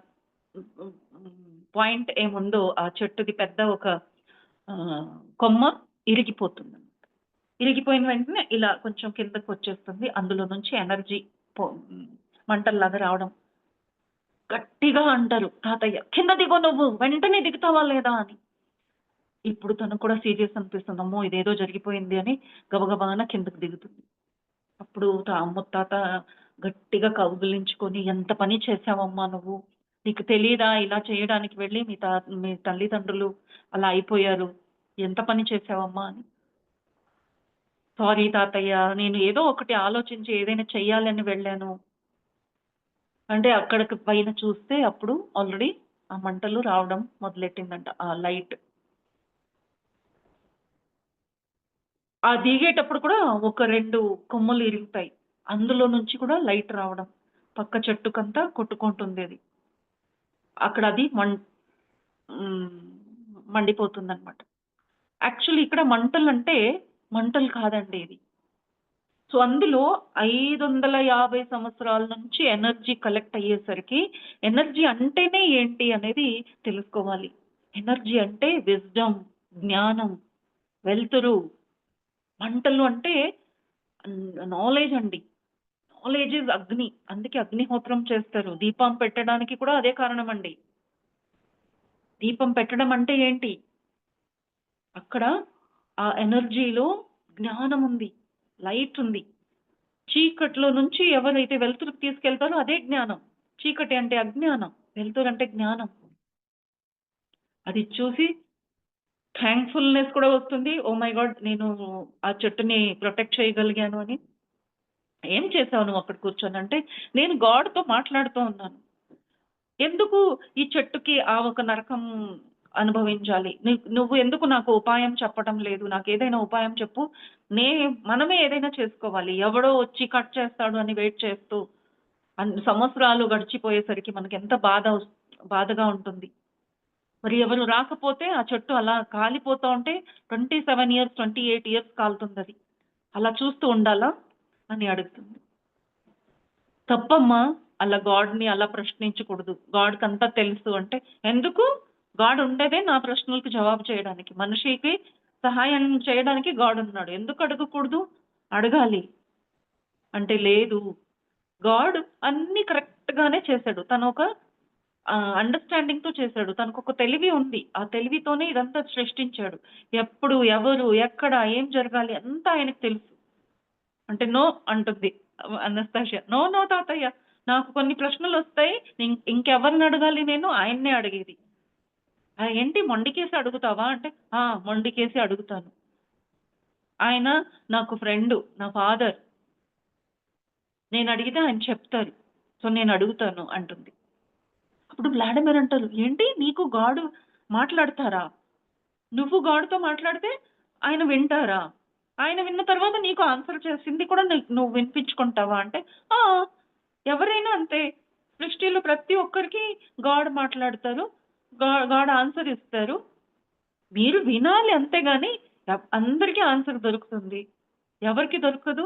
పాయింట్ ఏముందో ఆ చెట్టుది పెద్ద ఒక కొమ్మ ఇరిగిపోతుంది. ఇరిగిపోయిన వెంటనే ఇలా కొంచెం కిందకొచ్చేస్తుంది. అందులో నుంచి ఎనర్జీ పొ మంటల్లాగా రావడం. గట్టిగా అంటారు తాతయ్య, "కింద దిగు నువ్వు. వెంటనే దిగుతావా లేదా" అని. ఇప్పుడు తనకు కూడా సీరియస్ అనిపిస్తుంది. అమ్మో! ఇదేదో జరిగిపోయింది అని గబగబాన కిందకి దిగుతుంది. అప్పుడు ముత్తాత గట్టిగా కౌగిలించుకొని, "ఎంత పని చేశావమ్మా నువ్వు. నీకు తెలీదా ఇలా చేయడానికి వెళ్లి మీ తల్లిదండ్రులు అలా అయిపోయారు. ఎంత పని చేశావమ్మా" అని. "సారీ తాతయ్య. నేను ఏదో ఒకటి ఆలోచించి ఏదైనా చెయ్యాలని వెళ్ళాను." అంటే అక్కడికి పైన చూస్తే అప్పుడు ఆల్రెడీ ఆ మంటలు రావడం మొదలెట్టిందంట. ఆ లైట్. ఆ దిగేటప్పుడు కూడా ఒక 2 కొమ్మలు ఇరుగుతాయి. అందులో నుంచి కూడా లైట్ రావడం. పక్క చెట్టుకంతా కొట్టుకుంటుందది. అక్కడ అది హ్మ్. మండిపోతుందనమాట. యాక్చువల్లీ ఇక్కడ మంటలంటే మంటలు కాదండి ఇది. సో, అందులో 550 సంవత్సరాల నుంచి ఎనర్జీ కలెక్ట్ అయ్యేసరికి ఎనర్జీ అంటేనే ఏంటి అనేది తెలుసుకోవాలి. ఎనర్జీ అంటే విజ్డమ్, జ్ఞానం, వెలుతురు. మంటలు అంటే నాలెడ్జ్ అండి. నాలెడ్జ్ ఈజ్ అగ్ని. అందుకే అగ్నిహోత్రం చేస్తారు. దీపం పెట్టడానికి కూడా అదే కారణమండి. దీపం పెట్టడం అంటే ఏంటి? అక్కడ ఆ ఎనర్జీలో జ్ఞానం ఉంది. లైట్ ఉంది. చీకట్లో నుంచి ఎవరైతే వెలుతురుకి తీసుకెళ్తారో అదే జ్ఞానం. చీకటి అంటే అజ్ఞానం. వెలుతురంటే జ్ఞానం. అది చూసి థాంక్‌ఫుల్‌నెస్ కూడా వస్తుంది. Oh my God! నేను ఆ చెట్టుని ప్రొటెక్ట్ చేయగలిగాను అని. ఏం చేసావు నువ్వు అక్కడ కూర్చొనంటే, నేను గాడ్‌తో మాట్లాడుతూ ఉన్నాను. ఎందుకు ఈ చెట్టుకి ఆ ఒక నరకం అనుభవించాలి? నువ్వు ఎందుకు నాకు ఉపాయం చెప్పడం లేదు? నాకేదైనా ఉపాయం చెప్పు. మనమే ఏదైనా చేసుకోవాలి. ఎవడో వచ్చి కట్ చేస్తాడు అని వెయిట్ చేస్తూ సంవత్సరాలు గడిచిపోయేసరికి మనకెంత బాధగా ఉంటుంది. మరి ఎవరు రాకపోతే ఆ చెట్టు అలా కాలిపోతా ఉంటే 27 ఇయర్స్, 28 ఇయర్స్ కాలుతుందది. అలా చూస్తూ ఉండాలా? అని అడుగుతుంది. తప్పమ్మా! అలా గాడ్‌ని అలా ప్రశ్నించకూడదు. గాడ్‌కంతా తెలుసు అంటే, ఎందుకు? గాడ్ ఉండేదే నా ప్రశ్నలకు జవాబు చేయడానికి. మనిషికి సహాయం చేయడానికి గాడ్ ఉన్నాడు. ఎందుకు అడగకూడదు? అడగాలి. అంటే లేదు. గాడ్ అన్నీ కరెక్ట్‌గానే చేసాడు. తనొక అండర్‌స్టాండింగ్‌తో చేసాడు. తనకొక తెలివి ఉంది. ఆ తెలివితోనే ఇదంతా సృష్టించాడు. ఎప్పుడు, ఎవరు, ఎక్కడ, ఏం జరగాలి అంతా ఆయనకు తెలుసు. అంటే నో అంటుంది అనస్తాషియా. నో, నో తాతయ్య. నాకు కొన్ని ప్రశ్నలొస్తాయి. ఇంకెవరిని అడగాలి నేను? ఆయన్నే అడిగేది. ఏంటి మొండికేసి అడుగుతావా? అంటే, ఆ! మొండికేసి అడుగుతాను. ఆయన నాకు ఫ్రెండు. నా ఫాదర్. నేనడిగితే ఆయన చెప్తారు. సో, నేనడుగుతాను అంటుంది. అప్పుడు వ్లాడిమిర్ అంటారు, "ఏంటి నీకు గాడు మాట్లాడతారా? నువ్వు గాడ్‌తో మాట్లాడితే ఆయన వింటారా? ఆయన విన్న తర్వాత నీకు ఆన్సర్ చేసింది కూడా నువ్వు వినిపించుకుంటావా?" అంటే, "ఆ! ఎవరైనా అంతే. సృష్టిలో ప్రతి ఒక్కరికి గాడ్ మాట్లాడతారు. గాడ్ ఆన్సర్ ఇస్తారు. మీరు వినాలి అంతేగాని అందరికి ఆన్సర్ దొరుకుతుంది. ఎవరికీ దొరకదు.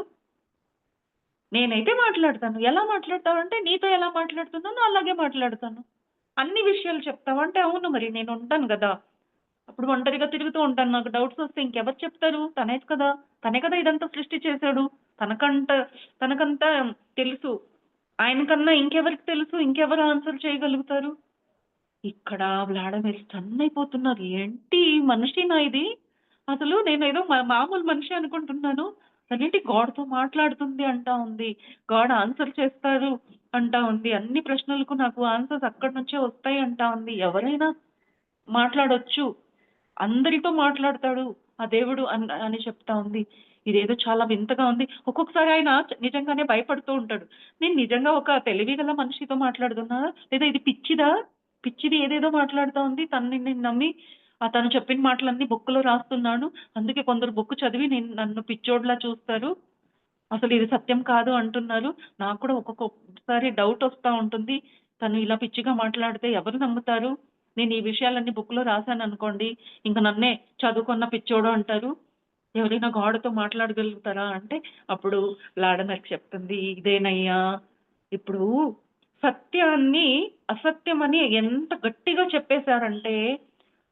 నేనైతే మాట్లాడతాను. ఎలా మాట్లాడతావంటే, నీతో ఎలా మాట్లాడుతున్నానో అలాగే మాట్లాడతాను. అన్ని విషయాలు చెప్తావా? అంటే, అవును మరి నేనుంటాను గదా! అప్పుడు ఒంటరిగా తిరుగుతూ ఉంటాను. నాకు డౌట్స్ వస్తే ఇంకెవరు చెప్తారు? తనే కదా ఇదంతా సృష్టి చేసాడు. తనకంట తనకంతా తెలుసు. ఆయనకన్నా ఇంకెవరికి తెలుసు? ఇంకెవరు ఆన్సర్ చేయగలుగుతారు? ఇక్కడ వ్లాడిమిర్ స్టన్ అయిపోతున్నారు. ఏంటి మనిషినా ఇది? అసలు నేనేదో మామూలు మనిషి అనుకుంటున్నాను. తనేంటి గాడ్‌తో మాట్లాడుతుంది అంటా ఉంది. గాడ్ ఆన్సర్ చేస్తారు అంటా ఉంది. అన్ని ప్రశ్నలకు నాకు ఆన్సర్స్ అక్కడి నుంచే వస్తాయి అంటా ఉంది. ఎవరైనా మాట్లాడొచ్చు. అందరితో మాట్లాడతాడు ఆ దేవుడు అని చెప్తా ఉంది. ఇదేదో చాలా వింతగా ఉంది. ఒక్కొక్కసారి ఆయన నిజంగానే భయపడుతూ ఉంటాడు. నేను నిజంగా ఒక తెలివిగల మనిషితో మాట్లాడుతున్నానా? లేదా ఇది పిచ్చిదా? పిచ్చిది ఏదేదో మాట్లాడుతా ఉంది. తనని నేను నమ్మి తను చెప్పిన మాటలన్నీ బుక్‌లో రాస్తున్నాను. అందుకే కొందరు బుక్ చదివి నన్ను పిచ్చోడిలా చూస్తారు. అసలు ఇది సత్యం కాదు అంటున్నారు. నాకు కూడా ఒక్కొక్కసారి డౌట్ వస్తా ఉంటుంది. తను ఇలా పిచ్చిగా మాట్లాడితే ఎవరు నమ్ముతారు? నేను ఈ విషయాలన్నీ బుక్‌లో రాశాననుకోండి, ఇంక నన్నే చదువుకున్న పిచ్చోడు అంటారు. ఎవరైనా గాడ్‌తో మాట్లాడగలుగుతారా అంటే, అప్పుడు లాడనర్ చెప్తుంది, ఇదేనయ్యా ఇప్పుడు సత్యాన్ని అసత్యమని ఎంత గట్టిగా చెప్పేసారంటే,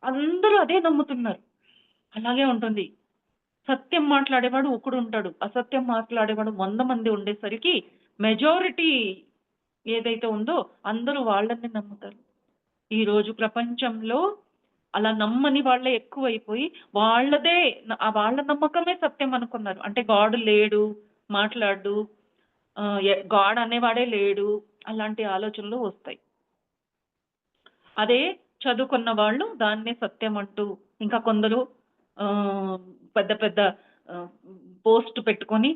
అందరూ అదే నమ్ముతున్నారు. అలాగే ఉంటుంది. సత్యం మాట్లాడేవాడు ఒకడుంటాడు. అసత్యం మాట్లాడేవాడు 100 మంది ఉండేసరికి మెజారిటీ ఏదైతే ఉందో అందరూ వాళ్ళని నమ్ముతారు. ఈరోజు ప్రపంచంలో అలా నమ్మని వాళ్ళే ఎక్కువైపోయి వాళ్ళదే వాళ్ళ నమ్మకమే సత్యం అనుకున్నారు. అంటే గాడ్ లేడు, మాట్లాడడు, గాడ్ అనేవాడే లేడు అలాంటి ఆలోచనలు వస్తాయి. అదే చదువుకున్న వాళ్ళు దాన్నే సత్యం అంటూ ఇంకా కొందరు పెద్ద పెద్ద ఆహ్, పోస్ట్ పెట్టుకొని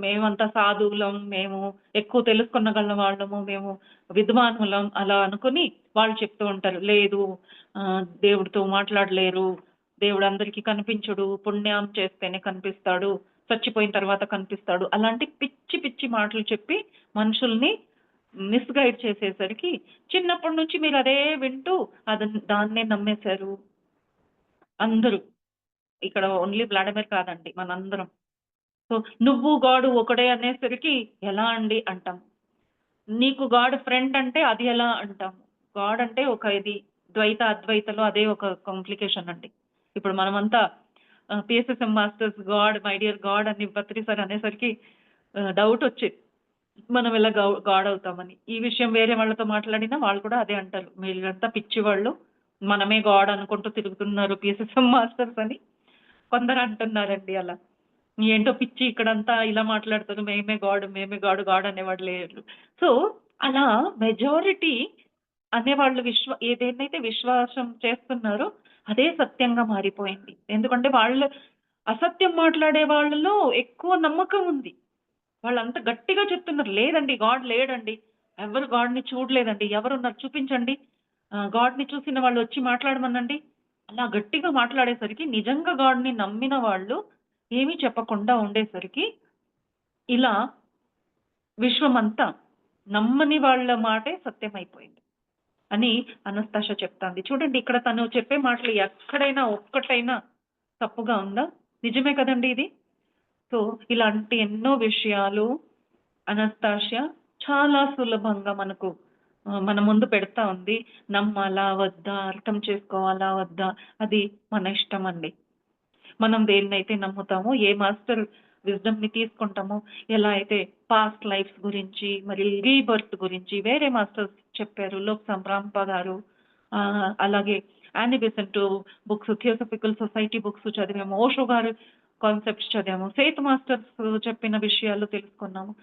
మేమంతా సాధువులం, మేము ఎక్కువ తెలుసుకునగల వాళ్ళము, మేము విద్వానులం అలా అనుకుని వాళ్ళు చెప్తూ ఉంటారు. లేదు దేవుడితో మాట్లాడలేరు, దేవుడు అందరికీ కనిపించడు, పుణ్యం చేస్తేనే కనిపిస్తాడు, చచ్చిపోయిన తర్వాత కనిపిస్తాడు. అలాంటి పిచ్చి పిచ్చి మాటలు చెప్పి మనుషుల్ని మిస్‌గైడ్ చేసేసరికి చిన్నప్పటి నుంచి మీరు అదే వింటూ దాన్నే నమ్మేశారు. అందరూ. ఇక్కడ ఓన్లీ వ్లాడిమిర్ కాదండి మనందరం. సో, నువ్వు గాడు ఒకడే అనేసరికి ఎలా అండి అంటాం. నీకు గాడ్ ఫ్రెండ్ అంటే అది ఎలా అంటాం. గాడ్ అంటే ఒక ఇది ద్వైత, అద్వైతలో అదే ఒక కాంప్లికేషన్ అండి. ఇప్పుడు మనమంతా PSSM masters God, my dear God అని పత్రి సార్ అనేసరికి డౌట్ వచ్చేది. మనం ఎలా గాడ్ అవుతామని. ఈ విషయం వేరే వాళ్ళతో మాట్లాడినా వాళ్ళు కూడా అదే అంటారు. మీరంతా పిచ్చివాళ్ళు. మనమే గాడ్ అనుకుంటూ తిరుగుతున్నారు పిఎస్ఎస్ఎం మాస్టర్స్ అని కొందరు అంటున్నారండి అలా. ఏంటో పిచ్చి ఇక్కడంతా ఇలా మాట్లాడతారు. మేమే గాడ్, మేమే గాడ్, గాడ్ అనేవాడు లేరు. సో, అలా మెజారిటీ అనేవాళ్ళు ఏదేన్నైతే విశ్వాసం చేస్తున్నారో అదే సత్యంగా మారిపోయింది. ఎందుకంటే వాళ్ళు అసత్యం మాట్లాడే వాళ్ళలో ఎక్కువ నమ్మకం ఉంది. వాళ్ళంత గట్టిగా చెప్తున్నారు. లేదండి గాడ్ లేడండి. ఎవరు గాడ్‌ని చూడలేదండి. ఎవరున్నారు చూపించండి. గాడ్‌ని చూసిన వాళ్ళొచ్చి మాట్లాడమనండి. అలా గట్టిగా మాట్లాడేసరికి నిజంగా గాడ్‌ని నమ్మిన వాళ్ళు ఏమీ చెప్పకుండా ఉండేసరికి ఇలా విశ్వమంతా నమ్మని వాళ్ళ మాటే సత్యమైపోయింది అని అనస్తాష చెప్తాంది. చూడండి ఇక్కడ తను చెప్పే మాటలు ఎక్కడైనా ఒక్కటైనా తప్పుగా ఉందా? నిజమే కదండీ ఇది. సో, ఇలాంటి ఎన్నో విషయాలు అనస్తాషియా చాలా సులభంగా మనకు మన ముందు పెడతా ఉంది. నమ్మాలా? వద్దా? అర్థం చేసుకోవాలా? వద్దా? అది మన ఇష్టమండి. మనం దేన్నైతే నమ్ముతామో, ఏ మాస్టర్ విజ్డమ్‌ని తీసుకుంటామో, ఎలా అయితే పాస్ట్ లైఫ్స్ గురించి, మరి రీబర్త్ గురించి వేరే మాస్టర్స్ చెప్పారు. లోక్ సంప్రాంప గారు, అలాగే Annie Besant books, theosophical society books చదివాము. ఓషో గారు కాన్సెప్ట్స్ చదివాము. సేత్ మాస్టర్స్ చెప్పిన విషయాలు తెలుసుకున్నాము.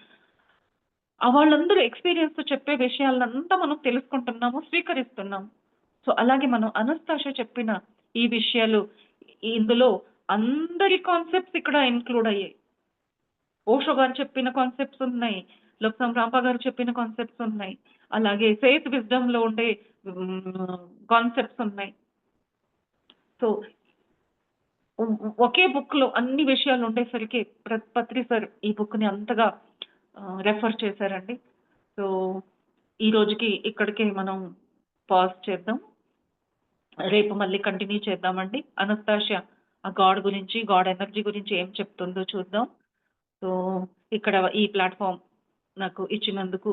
వాళ్ళందరూ ఎక్స్‌పీరియన్స్‌తో చెప్పే విషయాలంతా మనం తెలుసుకుంటున్నాము, స్వీకరిస్తున్నాము. సో, అలాగే మనం అనస్తాష చెప్పిన ఈ విషయాలు ఇందులో అందరి కాన్సెప్ట్స్ ఇక్కడ ఇంక్లూడ్ అయ్యాయి. ఓషో గారు చెప్పిన కాన్సెప్ట్స్ ఉన్నాయి. లోక్‌సం రాంప గారు చెప్పిన కాన్సెప్ట్స్ ఉన్నాయి. అలాగే ఫెయిత్ విజ్డమ్‌లో ఉండే కాన్సెప్ట్స్ ఉన్నాయి. సో, ఒకే బుక్‌లో అన్ని విషయాలు ఉండేసరికి పత్రి సార్ ఈ బుక్‌ని అంతగా రెఫర్ చేశారండి. సో, ఈ రోజుకి ఇక్కడికే మనం పాజ్ చేద్దాం. రేపు మళ్ళీ కంటిన్యూ చేద్దామండి. అనస్తాషియా ఆ గాడ్ గురించి, గాడ్ ఎనర్జీ గురించి ఏం చెప్తుందో చూద్దాం. సో, ఇక్కడ ఈ ప్లాట్‌ఫార్మ్ నాకు ఇచ్చినందుకు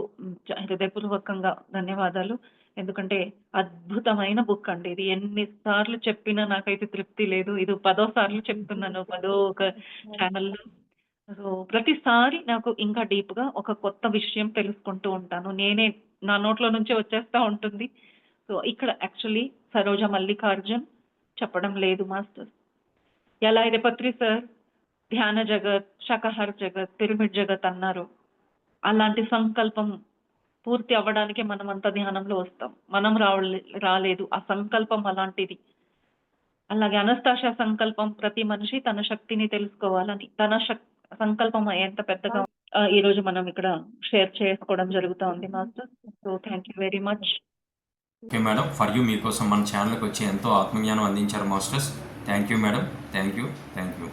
హృదయపూర్వకంగా ధన్యవాదాలు. ఎందుకంటే అద్భుతమైన బుక్ అండి ఇది. ఎన్ని సార్లు చెప్పినా నాకైతే తృప్తి లేదు. ఇది 10వ సార్లు చెప్తున్నాను. పదో ఒక ఛానెల్‌లో. సో, ప్రతిసారి నాకు ఇంకా డీప్‌గా ఒక కొత్త విషయం తెలుసుకుంటూ ఉంటాను. నా నోట్లో నుంచే వచ్చేస్తా ఉంటుంది. సో, ఇక్కడ యాక్చువల్లీ సరోజ మల్లికార్జున్ చెప్పడం లేదు మాస్టర్. ఎలా అయితే పత్రి సార్ ధ్యాన జగత్, శాకాహార జగత్, పిరమిడ్ జగత్ అన్నారు. అలాంటి సంకల్పం పూర్తి అవ్వడానికే మనమంతా ధ్యానంలో వస్తాం. మనం రాలేదు. ఆ సంకల్పం అలాంటిది. అలాగే అనస్తాషియా సంకల్పం ప్రతి మనిషి తన శక్తిని తెలుసుకోవాలని. తన సంకల్పం ఎంత పెద్దగా ఈరోజు మనం ఇక్కడ షేర్ చేసుకోవడం జరుగుతా ఉంది master. So, thank you very much. Okay madam. For you మీకోసం మన ఛానల్‌కి వచ్చి ఎంతో ఆత్మజ్ఞానం అందించారు masters. Thank you madam. Thank you. Thank you.